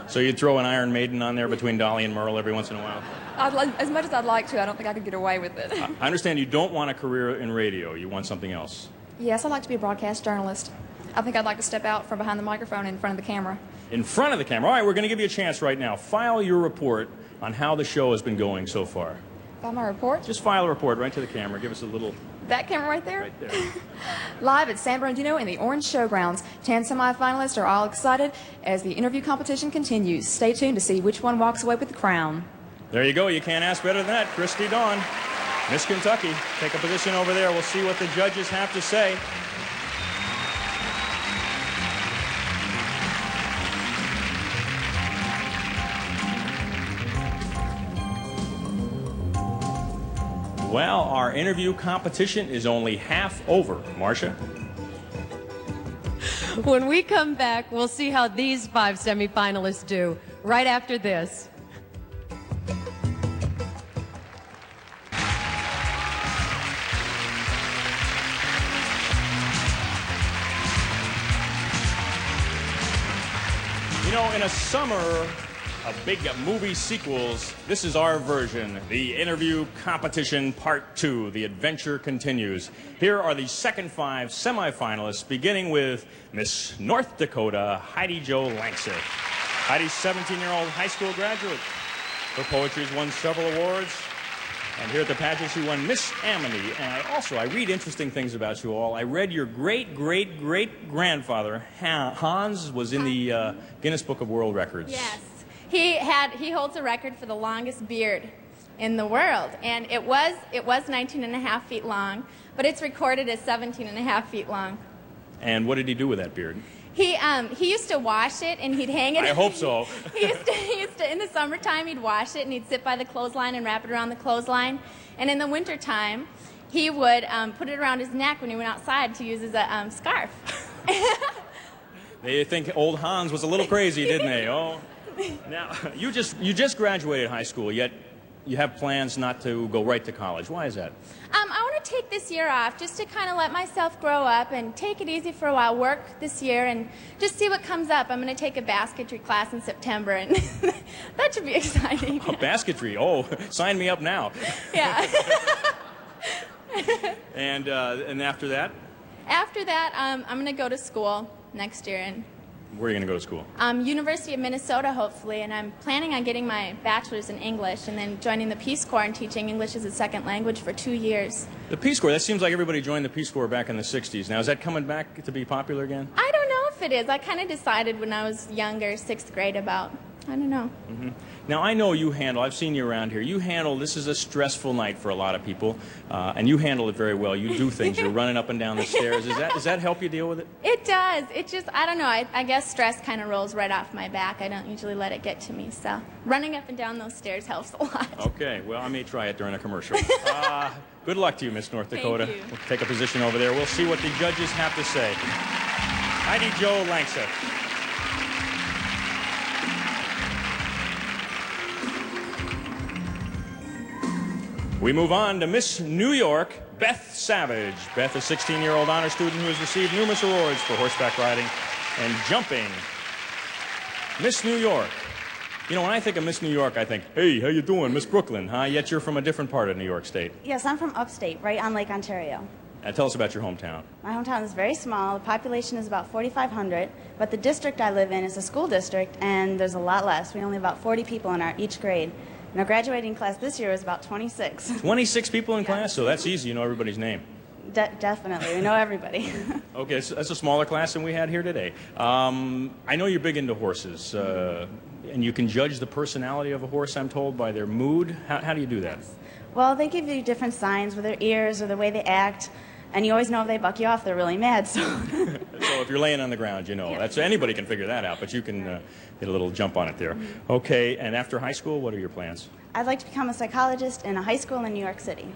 So you'd throw an Iron Maiden on there between Dolly and Merle every once in a while? As much as I'd like to, I don't think I could get away with it. I understand you don't want a career in radio. You want something else. Yes, I'd like to be a broadcast journalist. I think I'd like to step out from behind the microphone in front of the camera. In front of the camera? All right, we're going to give you a chance right now. File your report on how the show has been going so far. File my report? Just file a report right to the camera. Give us a little That camera right there? Right there. Live at San Bernardino in the Orange Showgrounds. 10 semifinalists are all excited as the interview competition continues. Stay tuned to see which one walks away with the crown. There you go. You can't ask better than that. Christy Dawn, Miss Kentucky. Take a position over there. We'll see what the judges have to say. Well, our interview competition is only half over. Marcia? When we come back, we'll see how these 5 semifinalists do right after this. You know, in a summer of big movie sequels, this is our version, the Interview Competition Part 2. The adventure continues. Here are the second 5 semifinalists, beginning with Miss North Dakota, Heidi Jo Langseth. Heidi's 17-year-old high school graduate. Her poetry has won several awards. And here at the pageant, she won Miss Amity. And I read interesting things about you all. I read your great-great-great-grandfather, Hans, was in the Guinness Book of World Records. Yes. He holds a record for the longest beard in the world, and it was 19 and a half feet long, but it's recorded as 17 and a half feet long. And what did he do with that beard? He used to wash it and he'd hang it. I hope so. he used to in the summertime he'd wash it and he'd sit by the clothesline and wrap it around the clothesline, and in the wintertime he would put it around his neck when he went outside to use as a scarf. They think old Hans was a little crazy, didn't they? Oh. Now, you just graduated high school, yet you have plans not to go right to college. Why is that? I want to take this year off just to kind of let myself grow up and take it easy for a while, work this year, and just see what comes up. I'm going to take a basketry class in September, and that should be exciting. Oh, basketry. Oh, sign me up now. Yeah. And after that? After that, I'm going to go to school next year, and where are you going to go to school? University of Minnesota, hopefully, and I'm planning on getting my bachelor's in English and then joining the Peace Corps and teaching English as a second language for 2 years. The Peace Corps, that seems like everybody joined the Peace Corps back in the 60s. Now, is that coming back to be popular again? I don't know if it is. I kind of decided when I was younger, 6th grade, about, I don't know. Mm-hmm. Now, I know you handle, I've seen you around here, this is a stressful night for a lot of people, and you handle it very well. You do things, you're running up and down the stairs. Does that help you deal with it? It does. It just, I don't know, I guess stress kind of rolls right off my back. I don't usually let it get to me, so running up and down those stairs helps a lot. Okay, well, I may try it during a commercial. Good luck to you, Miss North Dakota. Thank you. We'll take a position over there. We'll see what the judges have to say. Heidi Jo Langseth. We move on to Miss New York, Beth Savage. Beth, a 16-year-old honor student who has received numerous awards for horseback riding and jumping. Miss New York. You know, when I think of Miss New York, I think, hey, how you doing, Miss Brooklyn, huh? Yet you're from a different part of New York State. Yes, I'm from upstate, right on Lake Ontario. Tell us about your hometown. My hometown is very small. The population is about 4,500, but the district I live in is a school district, and there's a lot less. We only have about 40 people in each grade. And our graduating class this year is about 26. 26 people in class? So that's easy. You know everybody's name. Definitely. We know everybody. Okay, so that's a smaller class than we had here today. I know you're big into horses, and you can judge the personality of a horse, I'm told, by their mood. How do you do that? Well, they give you different signs with their ears or the way they act, and you always know if they buck you off, they're really mad. So if you're laying on the ground, you know. Yeah. That's anybody can figure that out, but you can get a little jump on it there. Okay, and after high school, what are your plans? I'd like to become a psychologist in a high school in New York City.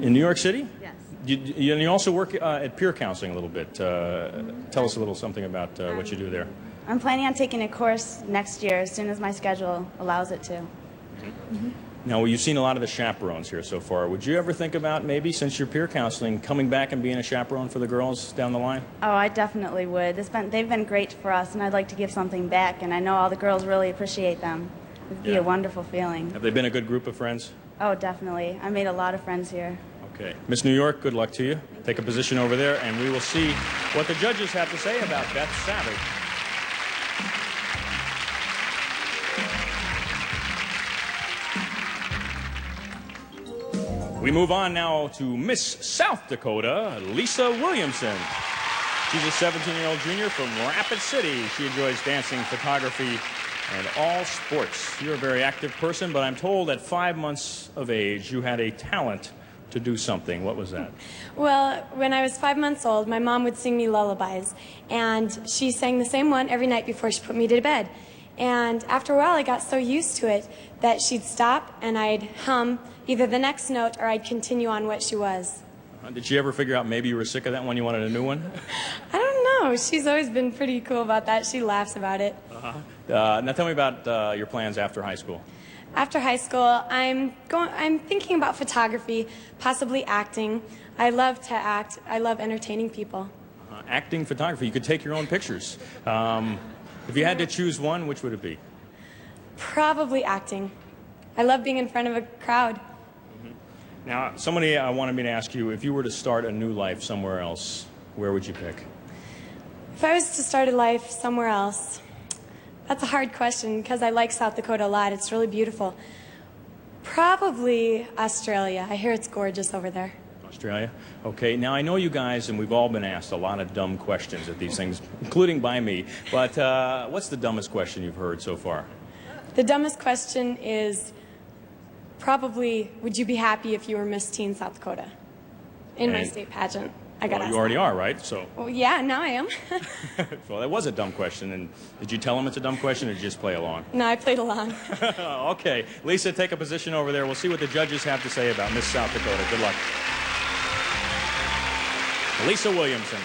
In New York City? Yes. You also work at peer counseling a little bit. Tell us a little something about what you do there. I'm planning on taking a course next year as soon as my schedule allows it to. Mm-hmm. Now, you've seen a lot of the chaperones here so far. Would you ever think about maybe, since you're peer counseling, coming back and being a chaperone for the girls down the line? Oh, I definitely would. They've been great for us, and I'd like to give something back, and I know all the girls really appreciate them. It would be a wonderful feeling. Have they been a good group of friends? Oh, definitely. I made a lot of friends here. Okay. Miss New York, good luck to you. Take a position over there, and we will see what the judges have to say about Beth Savage. We move on now to Miss South Dakota, Lisa Williamson. She's a 17-year-old junior from Rapid City. She enjoys dancing, photography, and all sports. You're a very active person, but I'm told at 5 months of age you had a talent to do something. What was that? Well, when I was 5 months old, my mom would sing me lullabies, and she sang the same one every night before she put me to bed. And after a while, I got so used to it that she'd stop and I'd hum either the next note or I'd continue on what she was. Did she ever figure out maybe you were sick of that one, you wanted a new one? I don't know. She's always been pretty cool about that. She laughs about it. Now tell me about your plans after high school. After high school, I'm thinking about photography, possibly acting. I love to act. I love entertaining people. Acting, photography, you could take your own pictures. If you had to choose one, which would it be? Probably acting. I love being in front of a crowd. Now, somebody wanted me to ask you, if you were to start a new life somewhere else, where would you pick? If I was to start a life somewhere else, that's a hard question because I like South Dakota a lot. It's really beautiful. Probably Australia. I hear it's gorgeous over there. Australia? Okay, now I know you guys, and we've all been asked a lot of dumb questions at these things, including by me, but what's the dumbest question you've heard so far? The dumbest question is probably, would you be happy if you were Miss Teen South Dakota in my state pageant? I got well, you already are, right? So. Well, yeah, now I am. Well, that was a dumb question, and did you tell them it's a dumb question, or did you just play along? No, I played along. Okay, Lisa, take a position over there. We'll see what the judges have to say about Miss South Dakota. Good luck. Lisa Williamson.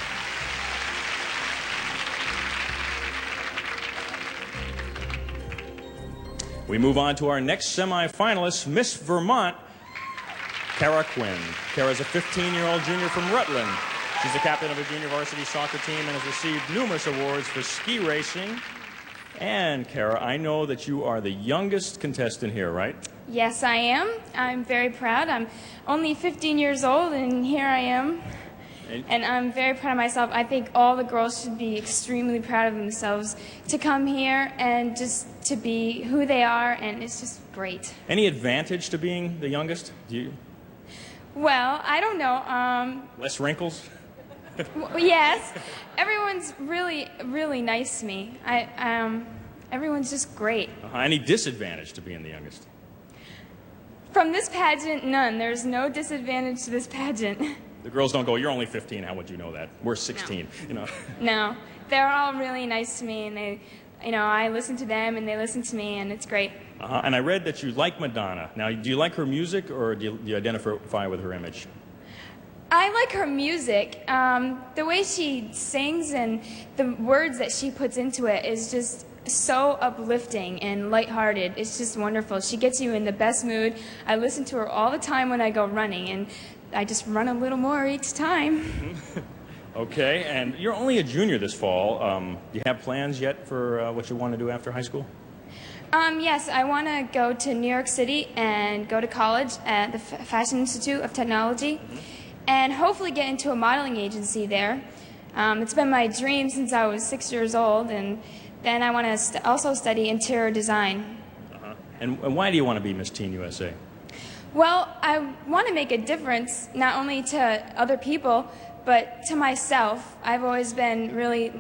We move on to our next semifinalist, Miss Vermont, Kara Quinn. Kara's a 15-year-old junior from Rutland. She's the captain of a junior varsity soccer team and has received numerous awards for ski racing. And Kara, I know that you are the youngest contestant here, right? Yes, I am. I'm very proud. I'm only 15 years old, and here I am. And I'm very proud of myself. I think all the girls should be extremely proud of themselves to come here and just to be who they are, and it's just great. Any advantage to being the youngest? Do you? Well, I don't know. Less wrinkles? Yes. Everyone's really, really nice to me. Everyone's just great. Any disadvantage to being the youngest? From this pageant, none. There's no disadvantage to this pageant. The girls don't go, you're only 15, how would you know that? We're 16, you know. No. They're all really nice to me, and they, you know, I listen to them, and they listen to me, and it's great. And I read that you like Madonna. Now, do you like her music, or do you identify with her image? I like her music. The way she sings and the words that she puts into it is just so uplifting and lighthearted. It's just wonderful. She gets you in the best mood. I listen to her all the time when I go running, and I just run a little more each time. Okay, and you're only a junior this fall. Do you have plans yet for what you want to do after high school? Yes, I want to go to New York City and go to college at the Fashion Institute of Technology and hopefully get into a modeling agency there. It's been my dream since I was 6 years old, and then I want to also study interior design. And why do you want to be Miss Teen USA? Well, I want to make a difference, not only to other people, but to myself. I've always been really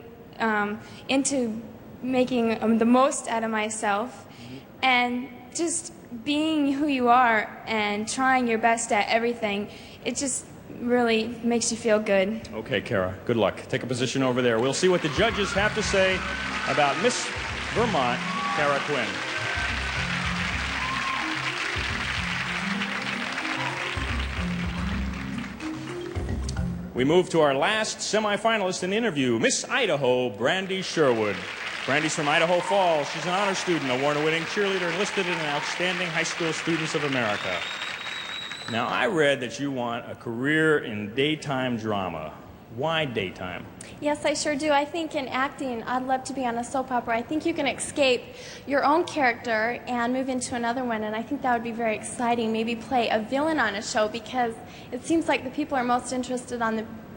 into making the most out of myself, and just being who you are and trying your best at everything, it just really makes you feel good. Okay, Kara, good luck. Take a position over there. We'll see what the judges have to say about Miss Vermont, Kara Quinn. We move to our last semifinalist in the interview, Miss Idaho, Brandi Sherwood. Brandi's from Idaho Falls. She's an honor student, award-winning cheerleader, enlisted in an Outstanding High School Students of America. Now, I read that you want a career in daytime drama. Why daytime? Yes, I sure do. I think in acting, I'd love to be on a soap opera. I think you can escape your own character and move into another one, and I think that would be very exciting. Maybe play a villain on a show, because it seems like the people are most interested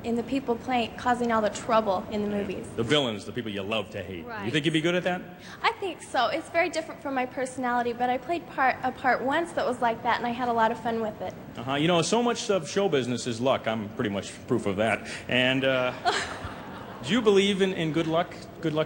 in the people causing all the trouble in the movies. The villains, the people you love to hate. Right. You think you'd be good at that? I think so. It's very different from my personality, but I played a part once that was like that, and I had a lot of fun with it. Uh-huh. You know, so much of show business is luck. I'm pretty much proof of that. And do you believe in good luck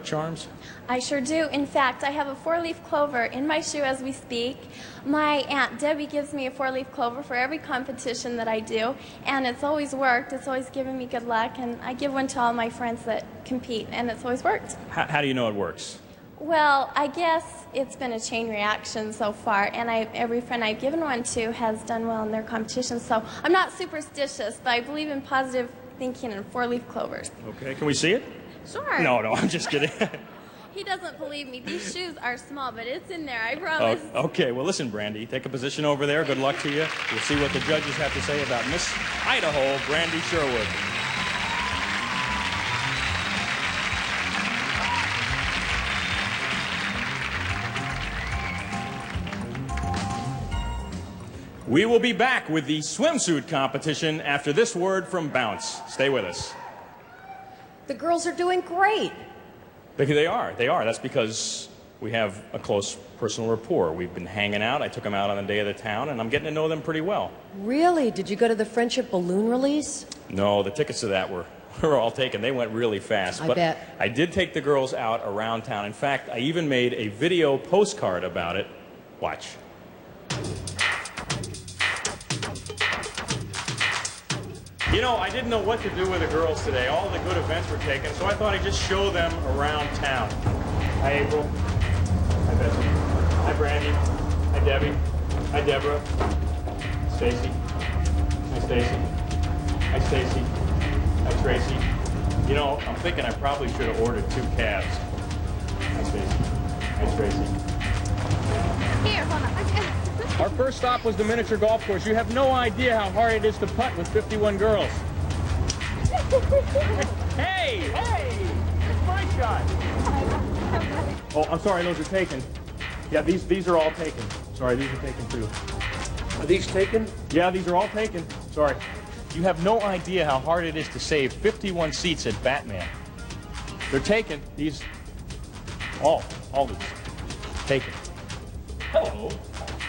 charms? I sure do. In fact, I have a 4-leaf clover in my shoe as we speak. My Aunt Debbie gives me a 4-leaf clover for every competition that I do, and it's always worked. It's always given me good luck, and I give one to all my friends that compete, and it's always worked. How do you know it works? Well, I guess it's been a chain reaction so far, and every friend I've given one to has done well in their competitions, so I'm not superstitious, but I believe in positive thinking and 4-leaf clovers. Okay, can we see it? Sure. No, I'm just kidding. He doesn't believe me. These shoes are small, but it's in there, I promise. Oh, okay, well, listen, Brandi, take a position over there. Good luck to you. We'll see what the judges have to say about Miss Idaho, Brandi Sherwood. We will be back with the swimsuit competition after this word from Bounce. Stay with us. The girls are doing great. They are. That's because we have a close personal rapport. We've been hanging out. I took them out on the day of the town, and I'm getting to know them pretty well. Really? Did you go to the friendship balloon release? No, the tickets to that were all taken. They went really fast. I but bet. I did take the girls out around town. In fact, I even made a video postcard about it. Watch. You know, I didn't know what to do with the girls today. All the good events were taken, so I thought I'd just show them around town. Hi, April. Hi, Betsy. Hi, Brandi. Hi, Debbie. Hi, Deborah. Stacy. Hi, Stacy. Hi, Stacy. Hi, Tracy. You know, I'm thinking I probably should have ordered 2 cabs. Hi, Stacy. Hi, Tracy. Here, hold on. Our first stop was the miniature golf course. You have no idea how hard it is to putt with 51 girls. Hey! It's my shot! Oh, I'm sorry, those are taken. Yeah, these are all taken. Sorry, these are taken too. Are these taken? Yeah, these are all taken. Sorry. You have no idea how hard it is to save 51 seats at Batman. They're taken. These, all these, taken. Hello.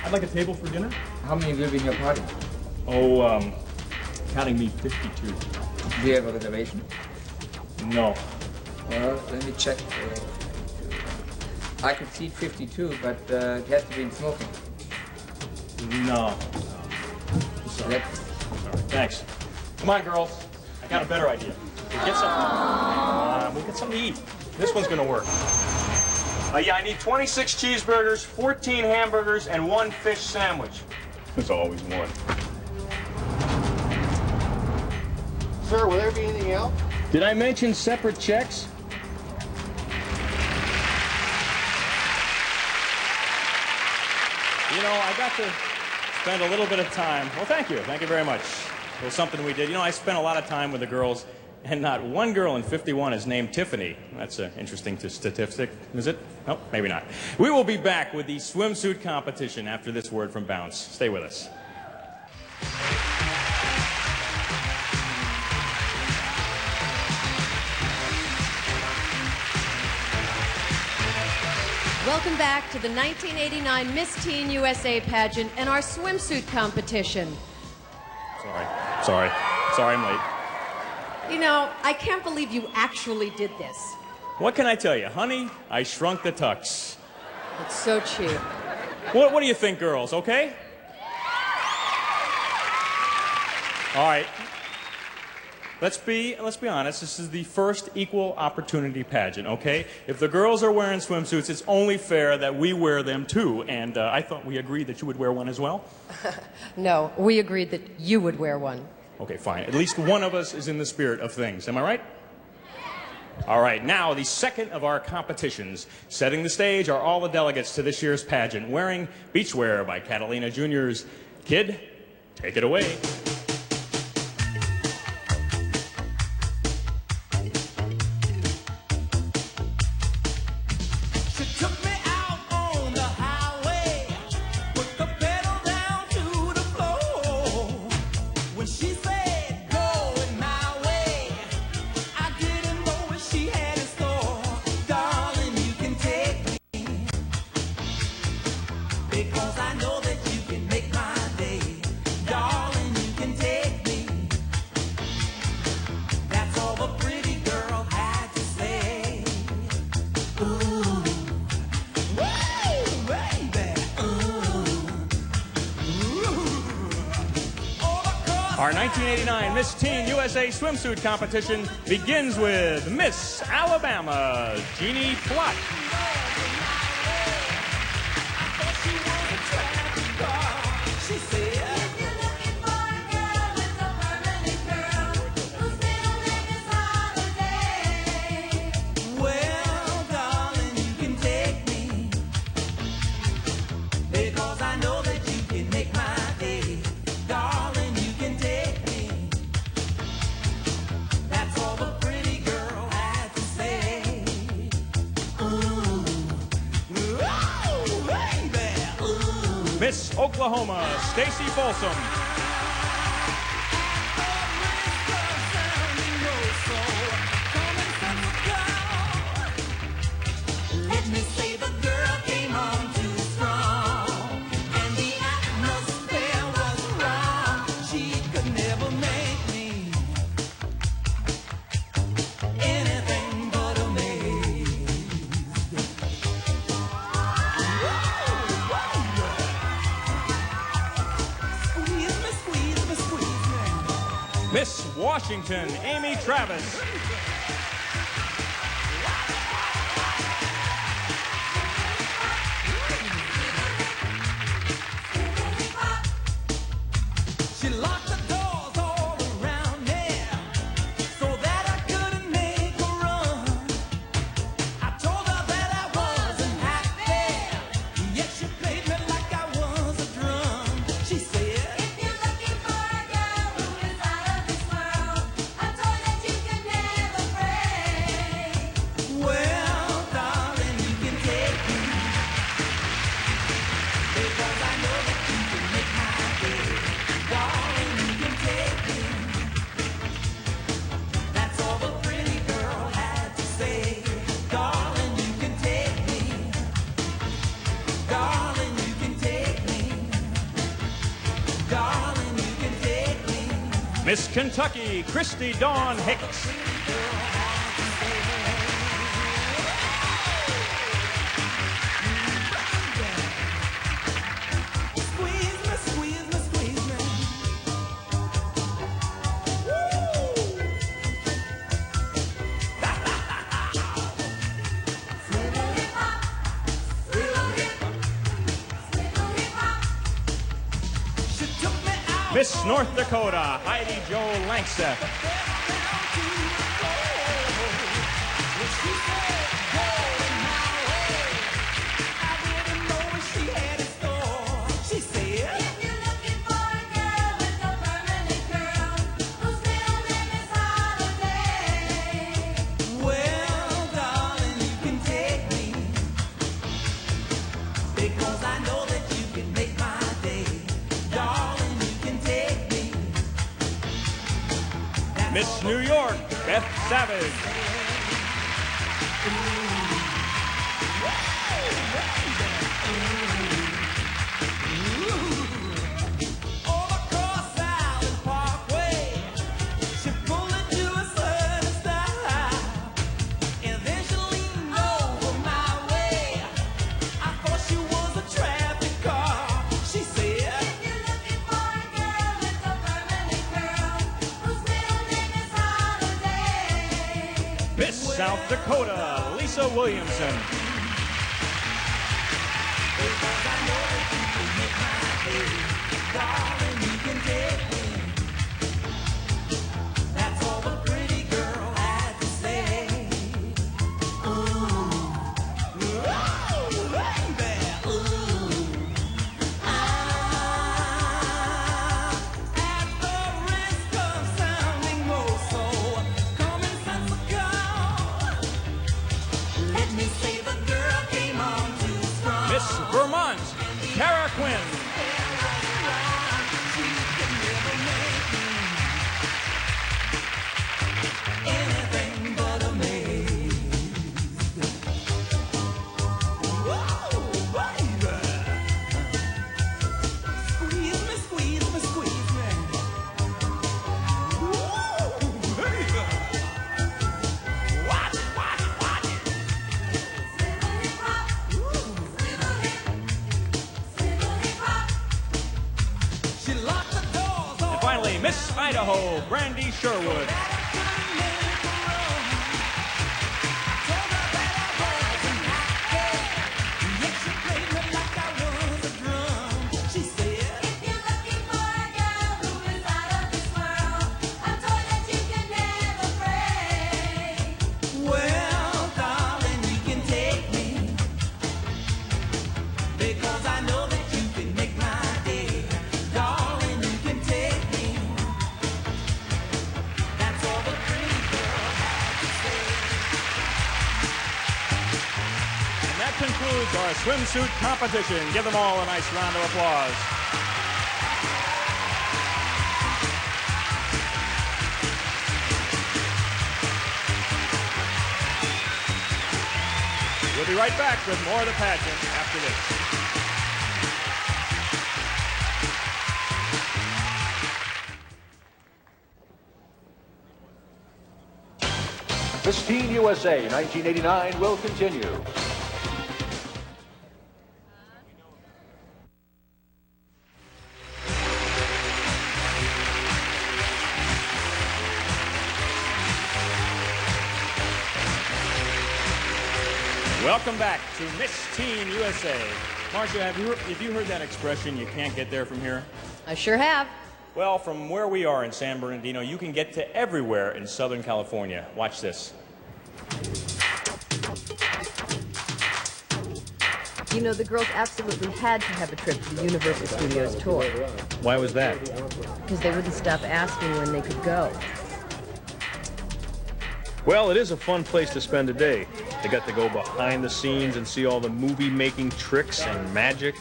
I'd like a table for dinner. How many live in your party? Oh, counting me, 52. Do you have a reservation? No. Well, let me check. I could seat 52, but it has to be in smoking. No. Sorry. Thanks. Come on, girls. I got a better idea. We'll get something to eat. This one's gonna work. Yeah, I need 26 cheeseburgers, 14 hamburgers, and 1 fish sandwich. There's always one. Sir, will there be anything else? Did I mention separate checks? You know, I got to spend a little bit of time. Well, thank you. Thank you very much. It was something we did. You know, I spent a lot of time with the girls, and not one girl in 51 is named Tiffany. That's an interesting statistic, is it? No, maybe not. We will be back with the swimsuit competition after this word from Bounce. Stay with us. Welcome back to the 1989 Miss Teen USA pageant and our swimsuit competition. Sorry, I'm late. You know, I can't believe you actually did this. What can I tell you? Honey, I shrunk the tux. It's so cheap. What do you think, girls? Okay? All right. Let's be honest. This is the first equal opportunity pageant, okay? If the girls are wearing swimsuits, it's only fair that we wear them too. And I thought we agreed that you would wear one as well. No, we agreed that you would wear one. Okay, fine. At least one of us is in the spirit of things. Am I right? All right, now the second of our competitions. Setting the stage are all the delegates to this year's pageant wearing beachwear by Catalina Juniors. Kid, take it away. She said, going my way. Our 1989 Miss Teen USA swimsuit competition begins with Miss Alabama, Jeannie Plott. Miss Oklahoma, Stacy Folsom. Let me say the girl came on too strong, and the atmosphere was wrong. She could never make me anything but amazed. Miss Washington, Amy Travis. She locked the doors all around me so that I couldn't make a run. I told her that I wasn't happy, yet she played me like I was a drum. She said, if you're looking for a girl who is out of this world, I'm told that you can never break. Well, darling, you can take me, because I know that you can make my day. Darling, you can take me. That's all the pretty girl had to say. Darling, you can take me. Darling, you can take me. Darling, you can take me. Miss Kentucky, Christy Dawn Hicks. Squeeze me, squeeze me, squeeze me. Miss North Dakota, Heidi Jo Langstaff. She said, if you're looking for a girl with a permanent curl, whose middle name is Holiday. Well, darling, you can take me, because I know that you can make my day. Darling, you can take me. Miss New York, Beth Savage. All across Island Parkway, she pulled into a certain style, and then she leaned over my way. I thought she was a traffic car. She said, if you're looking for a girl with a permanent curl, whose middle name is Holiday. Miss South Dakota, Lisa Williamson. Darling, you can take me. That's all the pretty girl had to say. Ooh, ooh, baby, ooh. At the risk of sounding more so commonsensical, let me say the girl came on too strong. Miss Vermont, Tara Quinn. Anything but amazed. Whoa, baby. Squeeze me, squeeze me, squeeze me. Whoa, baby. Watch it, watch it, watch it. Swivel hip hop, swivel hip, swivel hip hop. away, Miss Idaho, Brandi Sherwood. Concludes our swimsuit competition. Give them all a nice round of applause. We'll be right back with more of the pageant after this. Miss Teen USA 1989 will continue. Welcome back to Miss Teen USA. Marcia, have you heard that expression, you can't get there from here? I sure have. Well, from where we are in San Bernardino, you can get to everywhere in Southern California. Watch this. You know, the girls absolutely had to have a trip to the Universal Studios tour. Why was that? Because they wouldn't stop asking when they could go. Well, it is a fun place to spend a day. They got to go behind the scenes and see all the movie-making tricks and magic.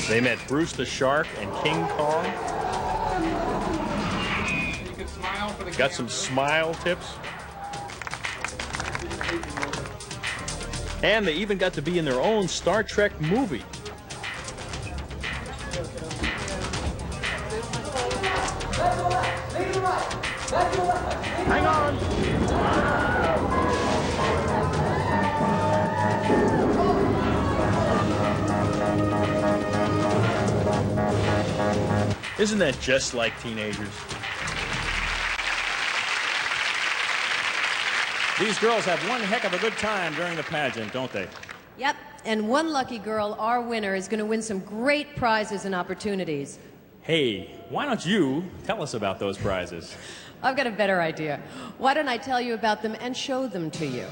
They met Bruce the Shark and King Kong. Got some smile tips. And they even got to be in their own Star Trek movie. Hang on. Isn't that just like teenagers? These girls have one heck of a good time during the pageant, don't they? Yep, and one lucky girl, our winner, is going to win some great prizes and opportunities. Hey, why don't you tell us about those prizes? I've got a better idea. Why don't I tell you about them and show them to you?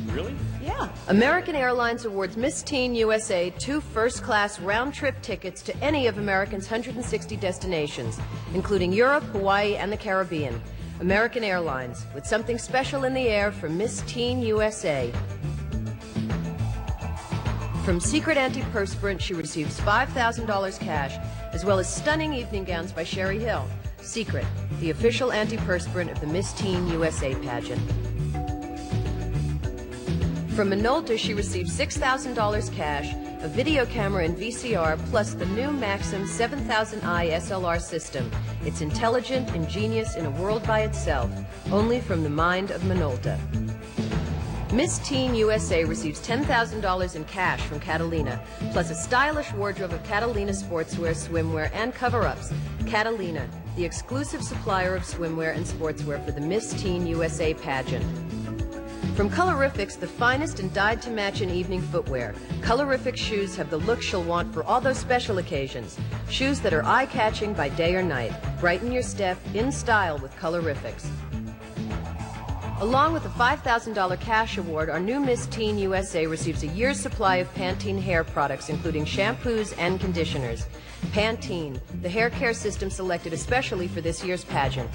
Really? Yeah. American Airlines awards Miss Teen USA 2 first-class round-trip tickets to any of American's 160 destinations, including Europe, Hawaii, and the Caribbean. American Airlines, with something special in the air for Miss Teen USA. From Secret Antiperspirant, she receives $5,000 cash, as well as stunning evening gowns by Sherry Hill. Secret, the official antiperspirant of the Miss Teen USA pageant. From Minolta, she received $6,000 cash, a video camera and VCR, plus the new Maxim 7000i SLR system. It's intelligent, ingenious, in a world by itself, only from the mind of Minolta. Miss Teen USA receives $10,000 in cash from Catalina, plus a stylish wardrobe of Catalina sportswear, swimwear, and cover-ups. Catalina, the exclusive supplier of swimwear and sportswear for the Miss Teen USA pageant. From Colorifics, the finest and dyed-to-match in evening footwear, Colorific shoes have the look she'll want for all those special occasions. Shoes that are eye-catching by day or night. Brighten your step in style with Colorifics. Along with the $5,000 cash award, our new Miss Teen USA receives a year's supply of Pantene hair products, including shampoos and conditioners. Pantene, the hair care system selected especially for this year's pageant.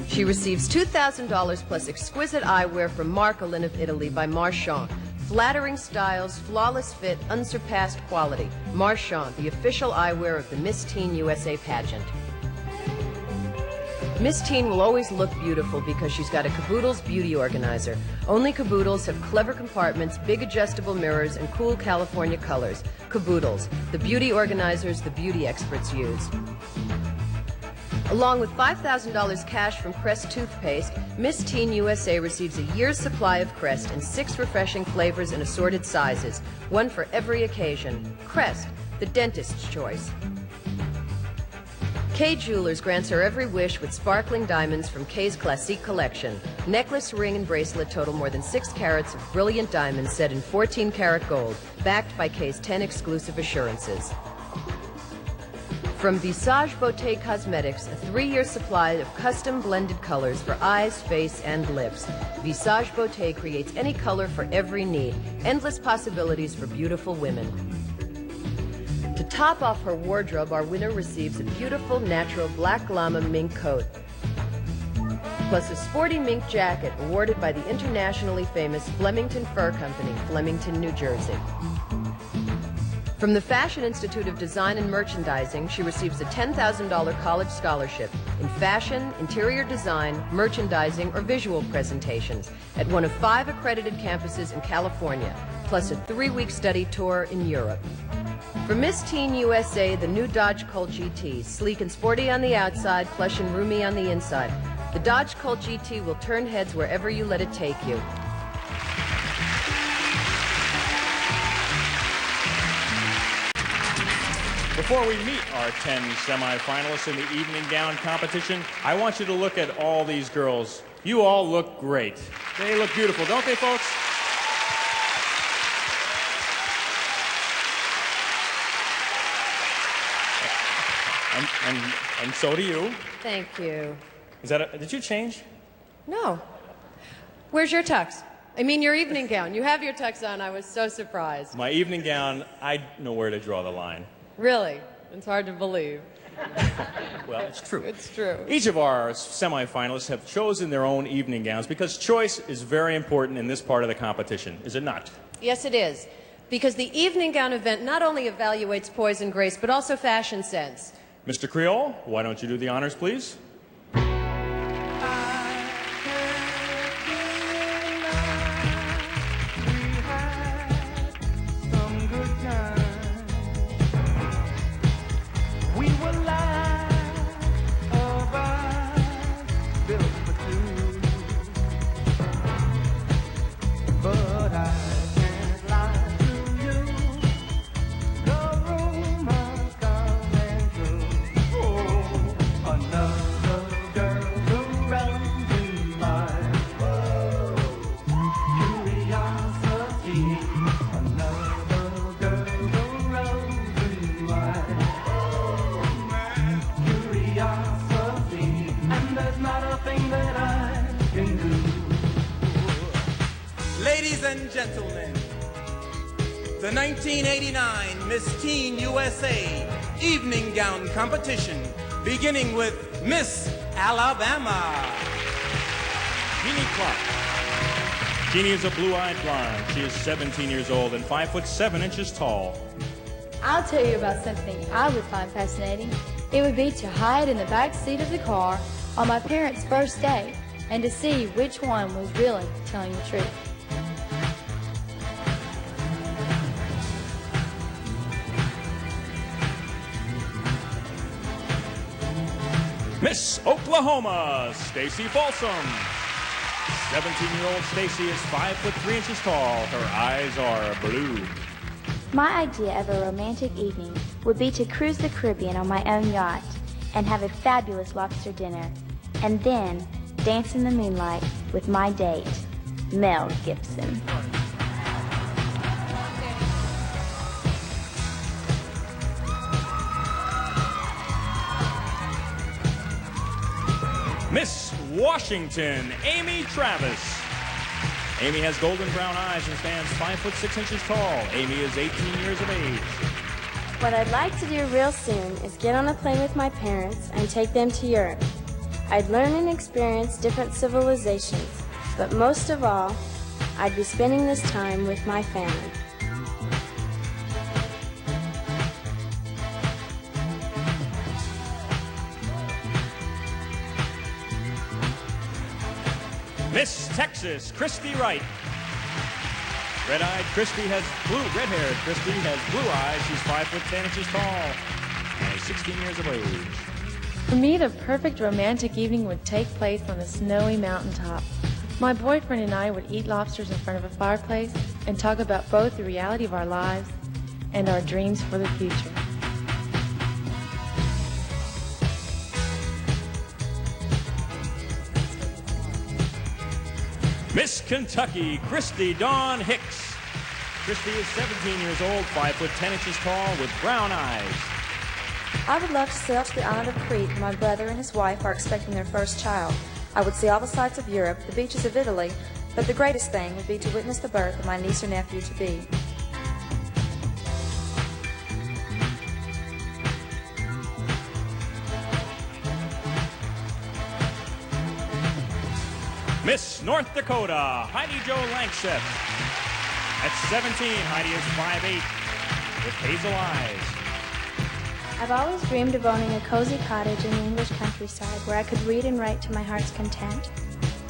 She receives $2,000 plus exquisite eyewear from Marcolin of Italy by Marchand. Flattering styles, flawless fit, unsurpassed quality. Marchand, the official eyewear of the Miss Teen USA pageant. Miss Teen will always look beautiful because she's got a Caboodles beauty organizer. Only Caboodles have clever compartments, big adjustable mirrors, and cool California colors. Caboodles, the beauty organizers the beauty experts use. Along with $5,000 cash from Crest toothpaste, Miss Teen USA receives a year's supply of Crest in 6 refreshing flavors and assorted sizes, one for every occasion. Crest, the dentist's choice. Kay Jewelers grants her every wish with sparkling diamonds from Kay's Classique collection. Necklace, ring, and bracelet total more than 6 carats of brilliant diamonds set in 14-karat gold, backed by Kay's 10 exclusive assurances. From Visage Beauté Cosmetics, a 3-year supply of custom blended colors for eyes, face, and lips. Visage Beauté creates any color for every need. Endless possibilities for beautiful women. To top off her wardrobe, our winner receives a beautiful, natural black llama mink coat, plus a sporty mink jacket awarded by the internationally famous Flemington Fur Company, Flemington, New Jersey. From the Fashion Institute of Design and Merchandising, she receives a $10,000 college scholarship in fashion, interior design, merchandising, or visual presentations at one of 5 accredited campuses in California, plus a 3-week study tour in Europe. For Miss Teen USA, the new Dodge Colt GT, sleek and sporty on the outside, plush and roomy on the inside. The Dodge Colt GT will turn heads wherever you let it take you. Before we meet our 10 semifinalists in the evening gown competition, I want you to look at all these girls. You all look great. They look beautiful, don't they, folks? And so do you. Thank you. Did you change? No. Where's your tux? I mean, your evening gown. You have your tux on. I was so surprised. My evening gown, I know where to draw the line. Really? It's hard to believe. Well, it's true. It's true. Each of our semifinalists have chosen their own evening gowns because choice is very important in this part of the competition, is it not? Yes, it is. Because the evening gown event not only evaluates poise and grace, but also fashion sense. Mr. Creole, why don't you do the honors, please? Ladies and gentlemen, the 1989 Miss Teen USA evening gown competition, beginning with Miss Alabama. Jeannie Clark. Jeannie is a blue-eyed blonde. She is 17 years old and 5'7" tall. I'll tell you about something I would find fascinating. It would be to hide in the back seat of the car on my parents' first day and to see which one was really telling the truth. Miss Oklahoma, Stacy Folsom. 17-year-old Stacy is 5'3" tall. Her eyes are blue. My idea of a romantic evening would be to cruise the Caribbean on my own yacht and have a fabulous lobster dinner, and then dance in the moonlight with my date, Mel Gibson. Miss Washington, Amy Travis. Amy has golden brown eyes and stands 5'6" tall. Amy is 18 years of age. What I'd like to do real soon is get on a plane with my parents and take them to Europe. I'd learn and experience different civilizations, but most of all, I'd be spending this time with my family. Miss Texas, Christy Wright. Red-eyed Christy has red-haired Christy has blue eyes. She's 5'10" tall and 16 years of age. For me, the perfect romantic evening would take place on a snowy mountaintop. My boyfriend and I would eat lobsters in front of a fireplace and talk about both the reality of our lives and our dreams for the future. Miss Kentucky, Christy Dawn Hicks. Christy is 17 years old, 5 foot 10 inches tall, with brown eyes. I would love to sail to the island of Crete where my brother and his wife are expecting their first child. I would see all the sights of Europe, the beaches of Italy, but the greatest thing would be to witness the birth of my niece or nephew-to-be. Miss North Dakota, Heidi Jo Langseth. At 17, Heidi is 5'8", with hazel eyes. I've always dreamed of owning a cozy cottage in the English countryside where I could read and write to my heart's content.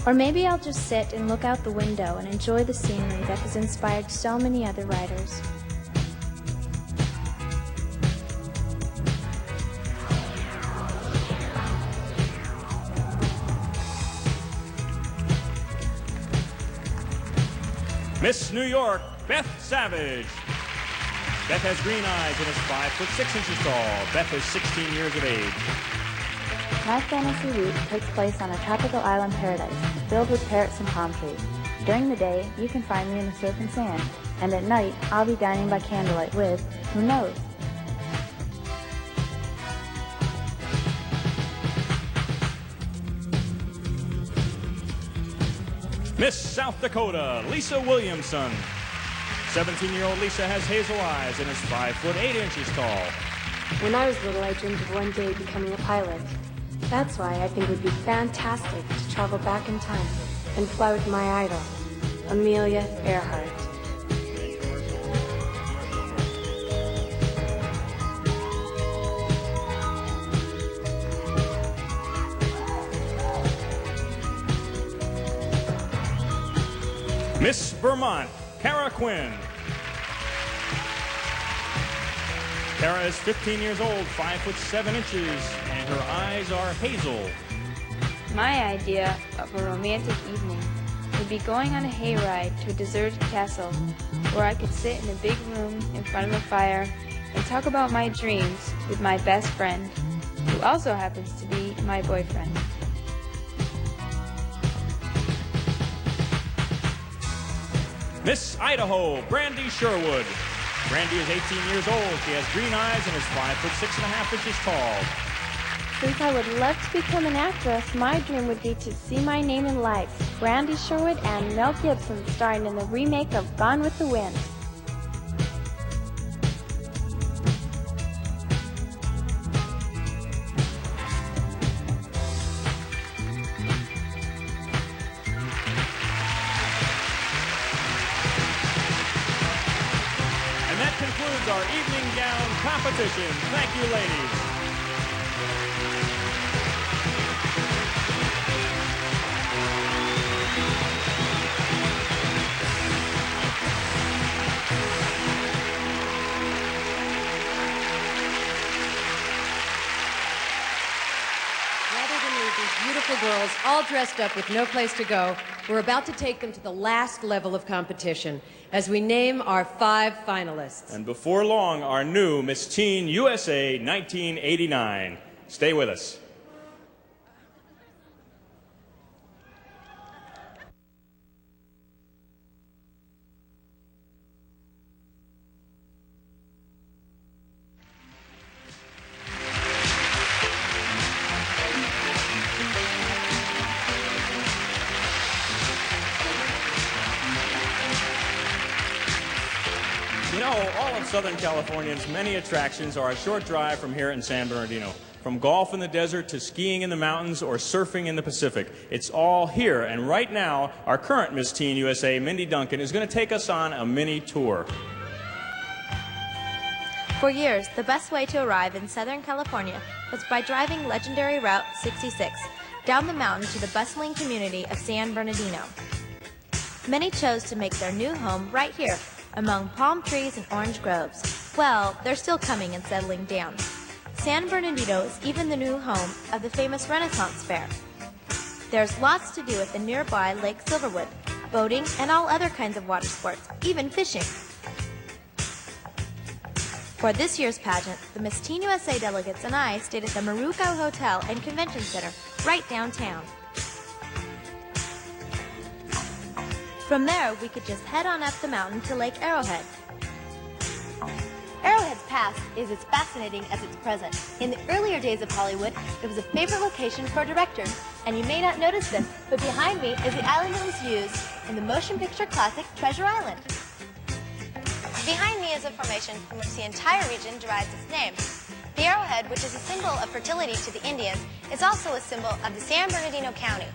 Or maybe I'll just sit and look out the window and enjoy the scenery that has inspired so many other writers. Miss New York, Beth Savage. Beth has green eyes and is 5 foot 6 inches tall. Beth is 16 years of age. My fantasy week takes place on a tropical island paradise filled with parrots and palm trees. During the day, you can find me in the surf and sand, and at night, I'll be dining by candlelight with, who knows? Miss South Dakota, Lisa Williamson. 17-year-old Lisa has hazel eyes and is 5 foot 8 inches tall. When I was little, I dreamed of one day becoming a pilot. That's why I think it would be fantastic to travel back in time and fly with my idol, Amelia Earhart. Miss Vermont, Kara Quinn. Kara is 15 years old, 5 foot 7 inches, and her eyes are hazel. My idea of a romantic evening would be going on a hayride to a deserted castle where I could sit in a big room in front of a fire and talk about my dreams with my best friend, who also happens to be my boyfriend. Miss Idaho, Brandi Sherwood. Brandi is 18 years old. She has green eyes and is 5 foot 6.5 inches tall. Since I would love to become an actress, my dream would be to see my name in lights, Brandi Sherwood and Mel Gibson starring in the remake of Gone with the Wind. Concludes our evening gown competition. Thank you, ladies. Rather than leave these beautiful girls all dressed up with no place to go, we're about to take them to the last level of competition as we name our 5 finalists. And before long, our new Miss Teen USA 1989. Stay with us. You know, all of Southern California's many attractions are a short drive from here in San Bernardino. From golf in the desert to skiing in the mountains or surfing in the Pacific. It's all here. And right now, our current Miss Teen USA, Mindy Duncan, is going to take us on a mini tour. For years, the best way to arrive in Southern California was by driving legendary Route 66 down the mountain to the bustling community of San Bernardino. Many chose to make their new home right here, among palm trees and orange groves. Well, they're still coming and settling down. San Bernardino is even the new home of the famous Renaissance Fair. There's lots to do at the nearby Lake Silverwood, boating and all other kinds of water sports, even fishing. For this year's pageant, the Miss Teen USA delegates and I stayed at the Maruco Hotel and Convention Center, right downtown. From there, we could just head on up the mountain to Lake Arrowhead. Arrowhead's past is as fascinating as its present. In the earlier days of Hollywood, it was a favorite location for directors, and you may not notice this, but behind me is the island that was used in the motion picture classic Treasure Island. Behind me is a formation from which the entire region derives its name. The arrowhead, which is a symbol of fertility to the Indians, is also a symbol of the San Bernardino County.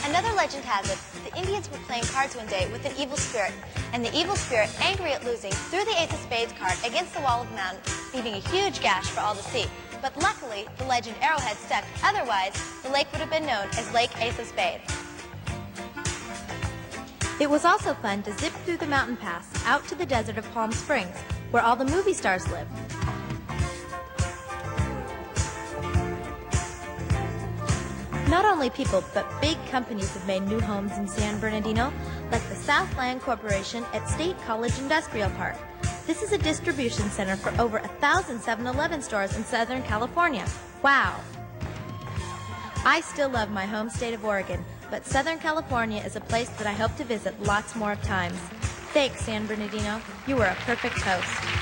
Another legend has it, the Indians were playing cards one day with an evil spirit, and the evil spirit, angry at losing, threw the Ace of Spades card against the wall of the mountain, leaving a huge gash for all to see. But luckily, the legend Arrowhead stuck. Otherwise, the lake would have been known as Lake Ace of Spades. It was also fun to zip through the mountain pass out to the desert of Palm Springs, where all the movie stars live. Not only people, but big companies have made new homes in San Bernardino, like the Southland Corporation at State College Industrial Park. This is a distribution center for over 1,000 7-Eleven stores in Southern California. Wow! I still love my home state of Oregon, but Southern California is a place that I hope to visit lots more times. Thanks, San Bernardino. You were a perfect host.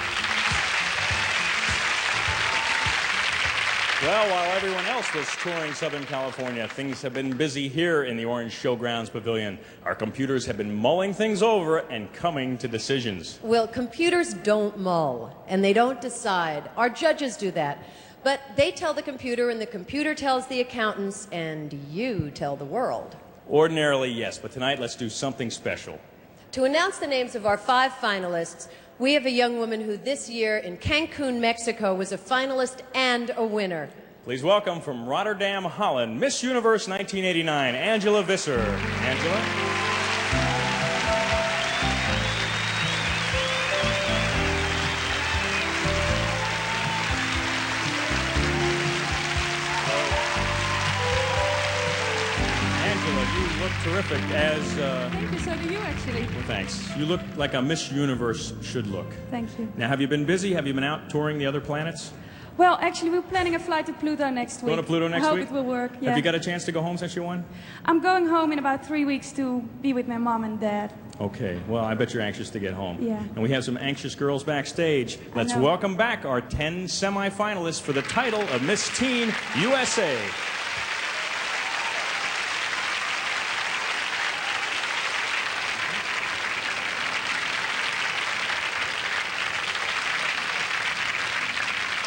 Well, while everyone else was touring Southern California, things have been busy here in the Orange Showgrounds Pavilion. Our computers have been mulling things over and coming to decisions. Well, computers don't mull, and they don't decide. Our judges do that. But they tell the computer, and the computer tells the accountants, and you tell the world. Ordinarily, yes, but tonight let's do something special. To announce the names of our 5 finalists, we have a young woman who this year in Cancun, Mexico, was a finalist and a winner. Please welcome from Rotterdam, Holland, Miss Universe 1989, Angela Visser. Angela? Terrific as... Thank you, so do you, actually. Well, thanks. You look like a Miss Universe should look. Thank you. Now, have you been busy? Have you been out touring the other planets? Well, actually, we're planning a flight to Pluto next week. Going to Pluto next week? week? I hope it will work, yeah. Have you got a chance to go home since you won? I'm going home in about 3 weeks to be with my mom and dad. Okay. Well, I bet you're anxious to get home. Yeah. And we have some anxious girls backstage. Let's welcome back our 10 semifinalists for the title of Miss Teen USA.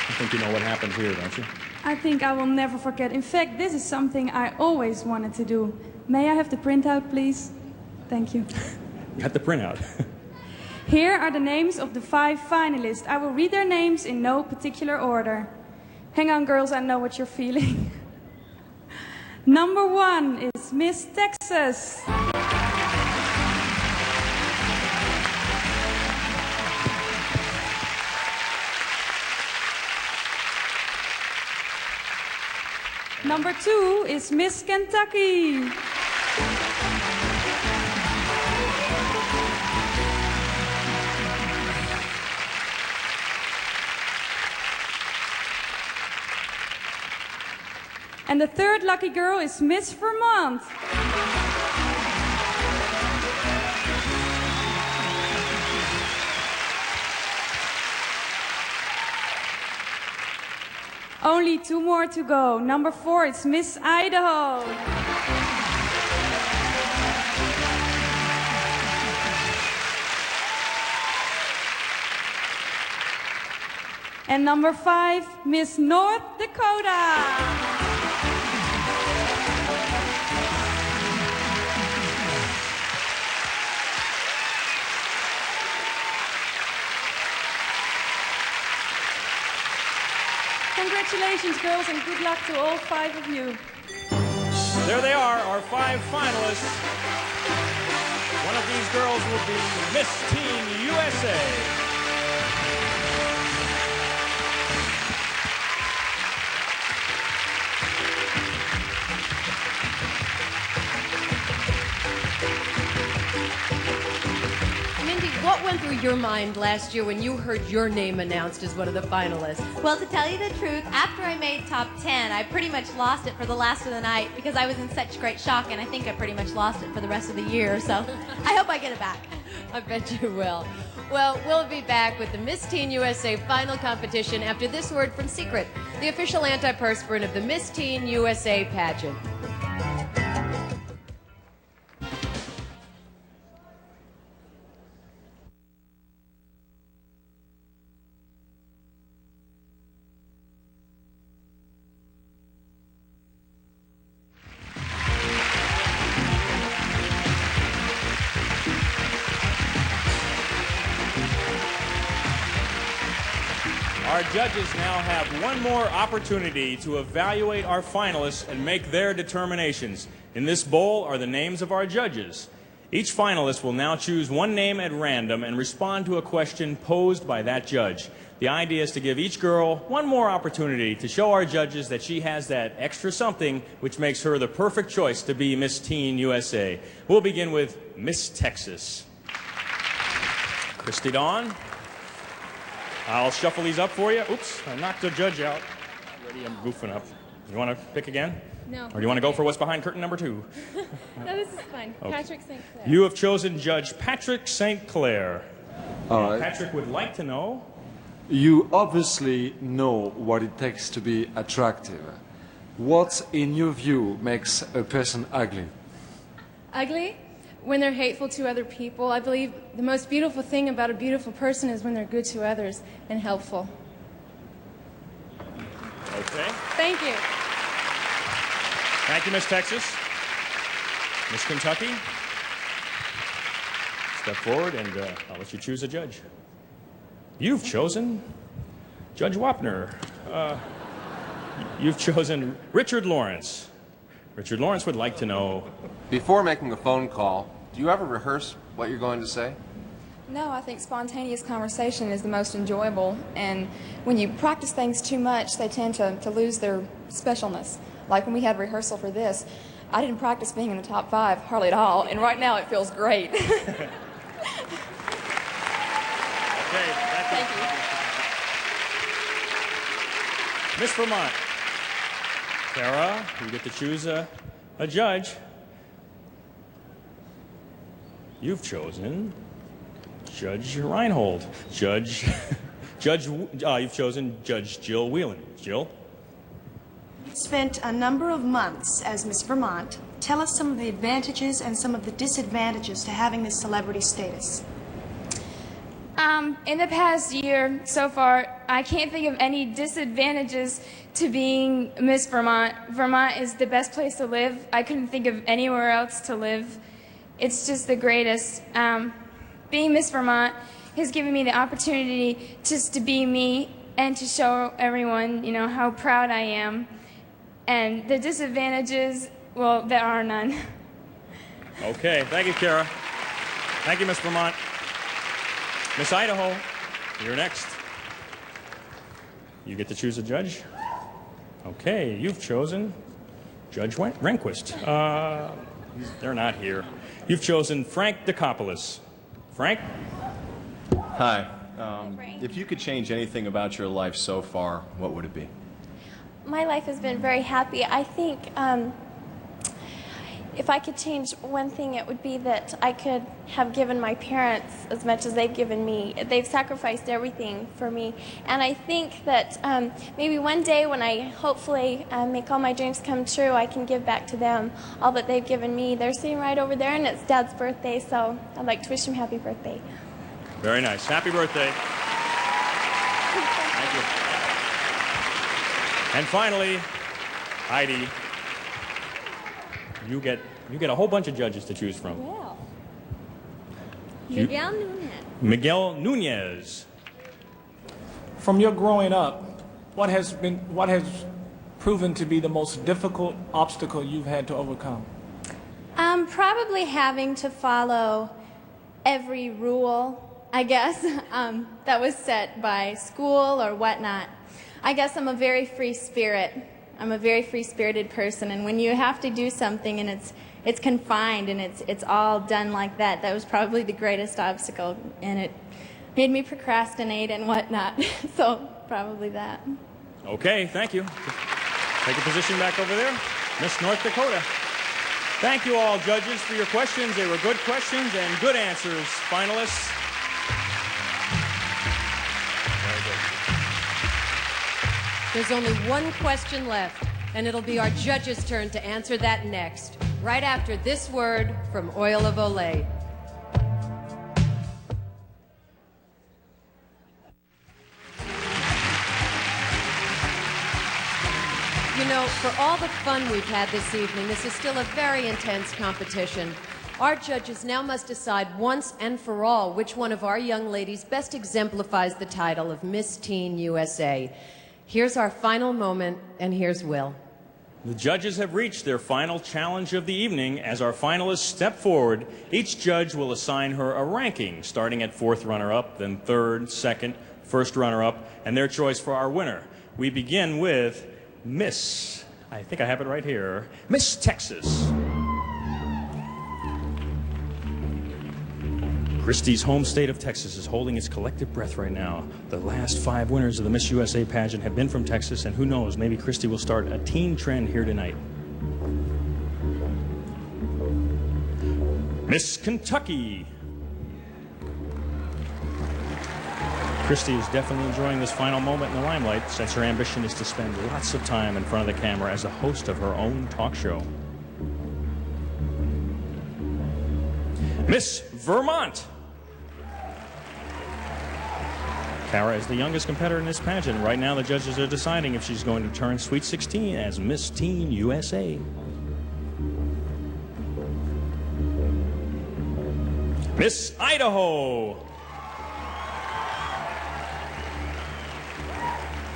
I think you know what happens here, don't you? I think I will never forget. In fact, this is something I always wanted to do. May I have the printout, please? Thank you. Got the printout. Here are the names of the 5 finalists. I will read their names in no particular order. Hang on, girls, I know what you're feeling. Number 1 is Miss Texas. Number 2 is Miss Kentucky. And the 3rd lucky girl is Miss Vermont. Only 2 more to go. Number 4 is Miss Idaho. And number 5, Miss North Dakota. Congratulations, girls, and good luck to all 5 of you. There they are, our 5 finalists. One of these girls will be Miss Teen USA. what went through your mind last year when you heard your name announced as one of the finalists? Well, to tell you the truth, after I made top 10, I pretty much lost it for the last of the night because I was in such great shock, and I think I pretty much lost it for the rest of the year. So I hope I get it back. I bet you will. Well, we'll be back with the Miss Teen USA final competition after this word from Secret, the official antiperspirant of the Miss Teen USA pageant. Our judges now have one more opportunity to evaluate our finalists and make their determinations. In this bowl are the names of our judges. Each finalist will now choose one name at random and respond to a question posed by that judge. The idea is to give each girl one more opportunity to show our judges that she has that extra something which makes her the perfect choice to be Miss Teen USA. We'll begin with Miss Texas. Christy Dawn. I'll shuffle these up for you. Oops, I knocked the judge out. Already I'm goofing up. You want to pick again? No. Or do you want to go for what's behind curtain number 2? No, this is fine. Okay. Patrick St. Clair. You have chosen Judge Patrick St. Clair. All right. Patrick would like to know. You obviously know what it takes to be attractive. What, in your view, makes a person ugly? Ugly? When they're hateful to other people. I believe the most beautiful thing about a beautiful person is when they're good to others and helpful. Okay. Thank you. Thank you, Miss Texas. Miss Kentucky. Step forward and I'll let you choose a judge. You've chosen Judge Wapner. You've chosen Richard Lawrence. Richard Lawrence would like to know. Before making a phone call, do you ever rehearse what you're going to say? No, I think spontaneous conversation is the most enjoyable, and when you practice things too much, they tend to lose their specialness. Like when we had rehearsal for this, I didn't practice being in the top 5 hardly at all, and right now it feels great. Okay, thank you. Miss Vermont. Sarah, you get to choose a judge. You've chosen Judge Reinhold. You've chosen Judge Jill Whelan. Jill? Spent a number of months as Miss Vermont. Tell us some of the advantages and some of the disadvantages to having this celebrity status. In the past year so far, I can't think of any disadvantages to being Miss Vermont. Vermont is the best place to live. I couldn't think of anywhere else to live. It's just the greatest. Being Miss Vermont has given me the opportunity just to be me and to show everyone, how proud I am. And the disadvantages, well, there are none. Okay, thank you, Kara. Thank you, Miss Vermont. Miss Idaho, you're next. You get to choose a judge. Okay, you've chosen Judge Rehnquist. They're not here. You've chosen Frank Dicopoulos. Frank? Hi. If you could change anything about your life so far, what would it be? My life has been very happy. I think if I could change one thing, it would be that I could have given my parents as much as they've given me. They've sacrificed everything for me. And I think that maybe one day when I hopefully make all my dreams come true, I can give back to them all that they've given me. They're sitting right over there, and it's Dad's birthday, so I'd like to wish him happy birthday. Very nice. Happy birthday. Thank you. And finally, Heidi, you get a whole bunch of judges to choose from. Well, Miguel Nunez. Miguel Nunez. From your growing up, what has proven to be the most difficult obstacle you've had to overcome? Probably having to follow every rule, I guess, that was set by school or whatnot. I guess I'm a very free spirit, I'm a very free-spirited person, and when you have to do something and it's confined and it's all done like that, that was probably the greatest obstacle, and it made me procrastinate and whatnot. So probably that. Okay, thank you. Take a position back over there. Miss North Dakota. Thank you all, judges, for your questions. They were good questions and good answers, finalists. There's only one question left, and it'll be our judges' turn to answer that next, right after this word from Oil of Olay. You know, for all the fun we've had this evening, this is still a very intense competition. Our judges now must decide once and for all which one of our young ladies best exemplifies the title of Miss Teen USA. Here's our final moment, and here's Will. The judges have reached their final challenge of the evening. As our finalists step forward, each judge will assign her a ranking, starting at fourth runner-up, then third, second, first runner-up, and their choice for our winner. We begin with Miss, I think I have it right here, Miss Texas. Christie's home state of Texas is holding its collective breath right now. The last 5 winners of the Miss USA pageant have been from Texas, and who knows, maybe Christie will start a teen trend here tonight. Miss Kentucky. Christie is definitely enjoying this final moment in the limelight, since her ambition is to spend lots of time in front of the camera as the host of her own talk show. Miss Vermont. Kara is the youngest competitor in this pageant. Right now, the judges are deciding if she's going to turn Sweet 16 as Miss Teen USA. Miss Idaho.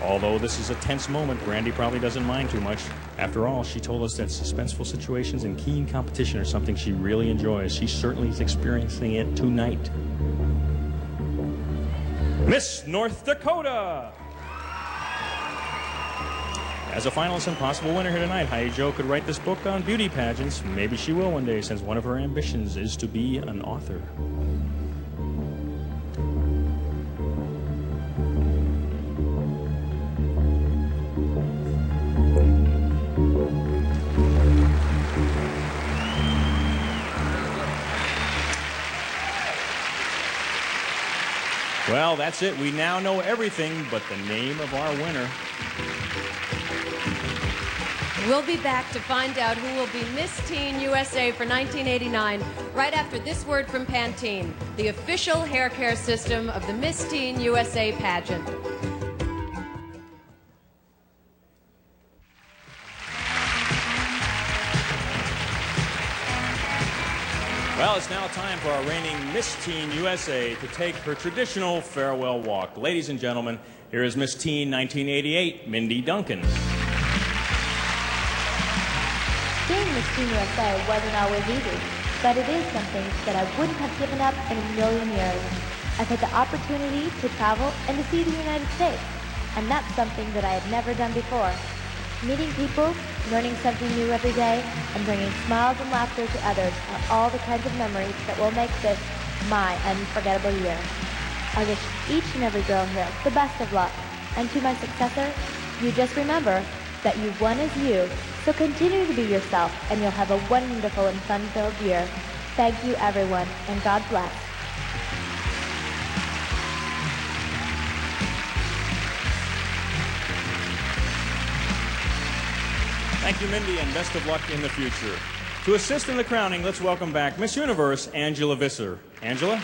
Although this is a tense moment, Brandi probably doesn't mind too much. After all, she told us that suspenseful situations and keen competition are something she really enjoys. She certainly is experiencing it tonight. Miss North Dakota. As a finalist and possible winner here tonight, Heidi Jo could write this book on beauty pageants. Maybe she will one day, since one of her ambitions is to be an author. Well, that's it. We now know everything but the name of our winner. We'll be back to find out who will be Miss Teen USA for 1989 right after this word from Pantene, the official hair care system of the Miss Teen USA pageant. Well, it's now time for our reigning Miss Teen USA to take her traditional farewell walk. Ladies and gentlemen, here is Miss Teen 1988, Mindy Duncan. Being Miss Teen USA wasn't always easy, but it is something that I wouldn't have given up in a million years. I've had the opportunity to travel and to see the United States, and that's something that I had never done before. Meeting people, learning something new every day, and bringing smiles and laughter to others are all the kinds of memories that will make this my unforgettable year. I wish each and every girl here the best of luck, and to my successor, you just remember that you won as you, so continue to be yourself, and you'll have a wonderful and fun-filled year. Thank you, everyone, and God bless. Thank you, Mindy, and best of luck in the future. To assist in the crowning, let's welcome back Miss Universe, Angela Visser. Angela?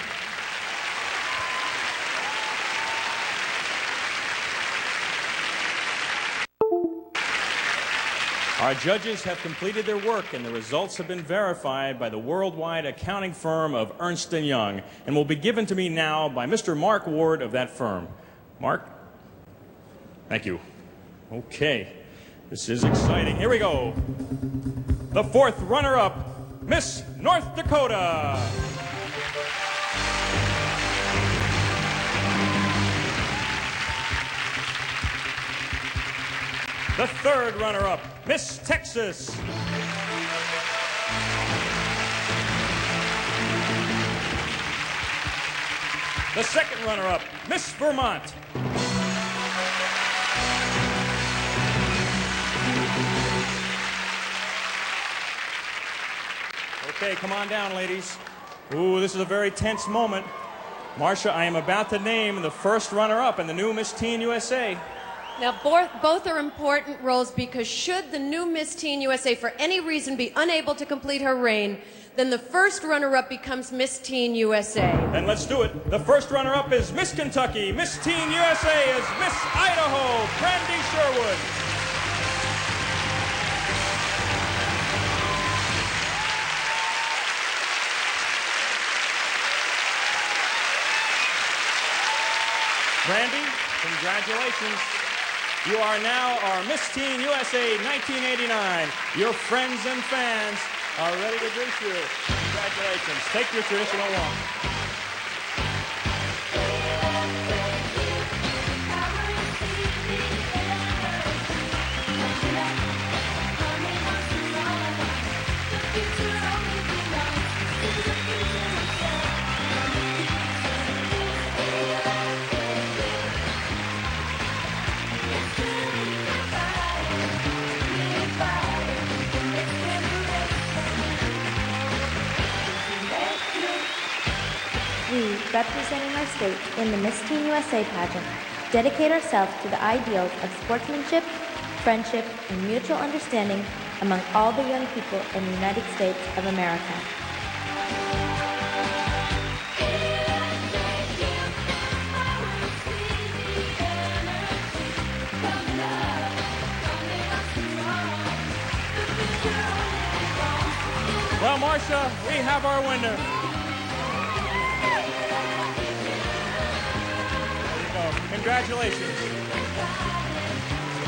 Our judges have completed their work, and the results have been verified by the worldwide accounting firm of Ernst & Young, and will be given to me now by Mr. Mark Ward of that firm. Mark? Thank you. Okay. This is exciting. Here we go. The fourth runner-up, Miss North Dakota. The third runner-up, Miss Texas. The second runner-up, Miss Vermont. Okay, come on down, ladies. Ooh, this is a very tense moment. Marcia, I am about to name the first runner-up in the new Miss Teen USA. Now, both are important roles because should the new Miss Teen USA for any reason be unable to complete her reign, then the first runner-up becomes Miss Teen USA. Then let's do it. The first runner-up is Miss Kentucky. Miss Teen USA is Miss Idaho, Brandi Sherwood. Brandi, congratulations. You are now our Miss Teen USA 1989. Your friends and fans are ready to greet you. Congratulations. Take your traditional walk. We, representing our state in the Miss Teen USA pageant, dedicate ourselves to the ideals of sportsmanship, friendship, and mutual understanding among all the young people in the United States of America. Well, Marcia, we have our winner. Congratulations.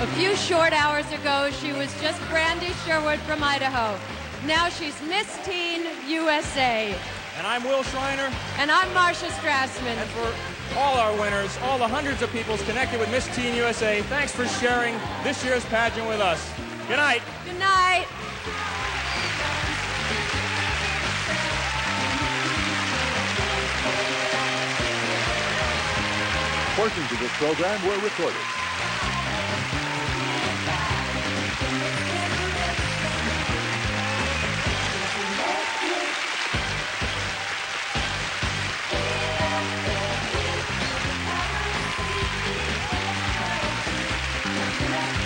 A few short hours ago, she was just Brandi Sherwood from Idaho. Now she's Miss Teen USA. And I'm Will Schreiner. And I'm Marcia Strassman. And for all our winners, all the hundreds of people connected with Miss Teen USA, thanks for sharing this year's pageant with us. Good night. Good night. Portions of this program were recorded. Yeah.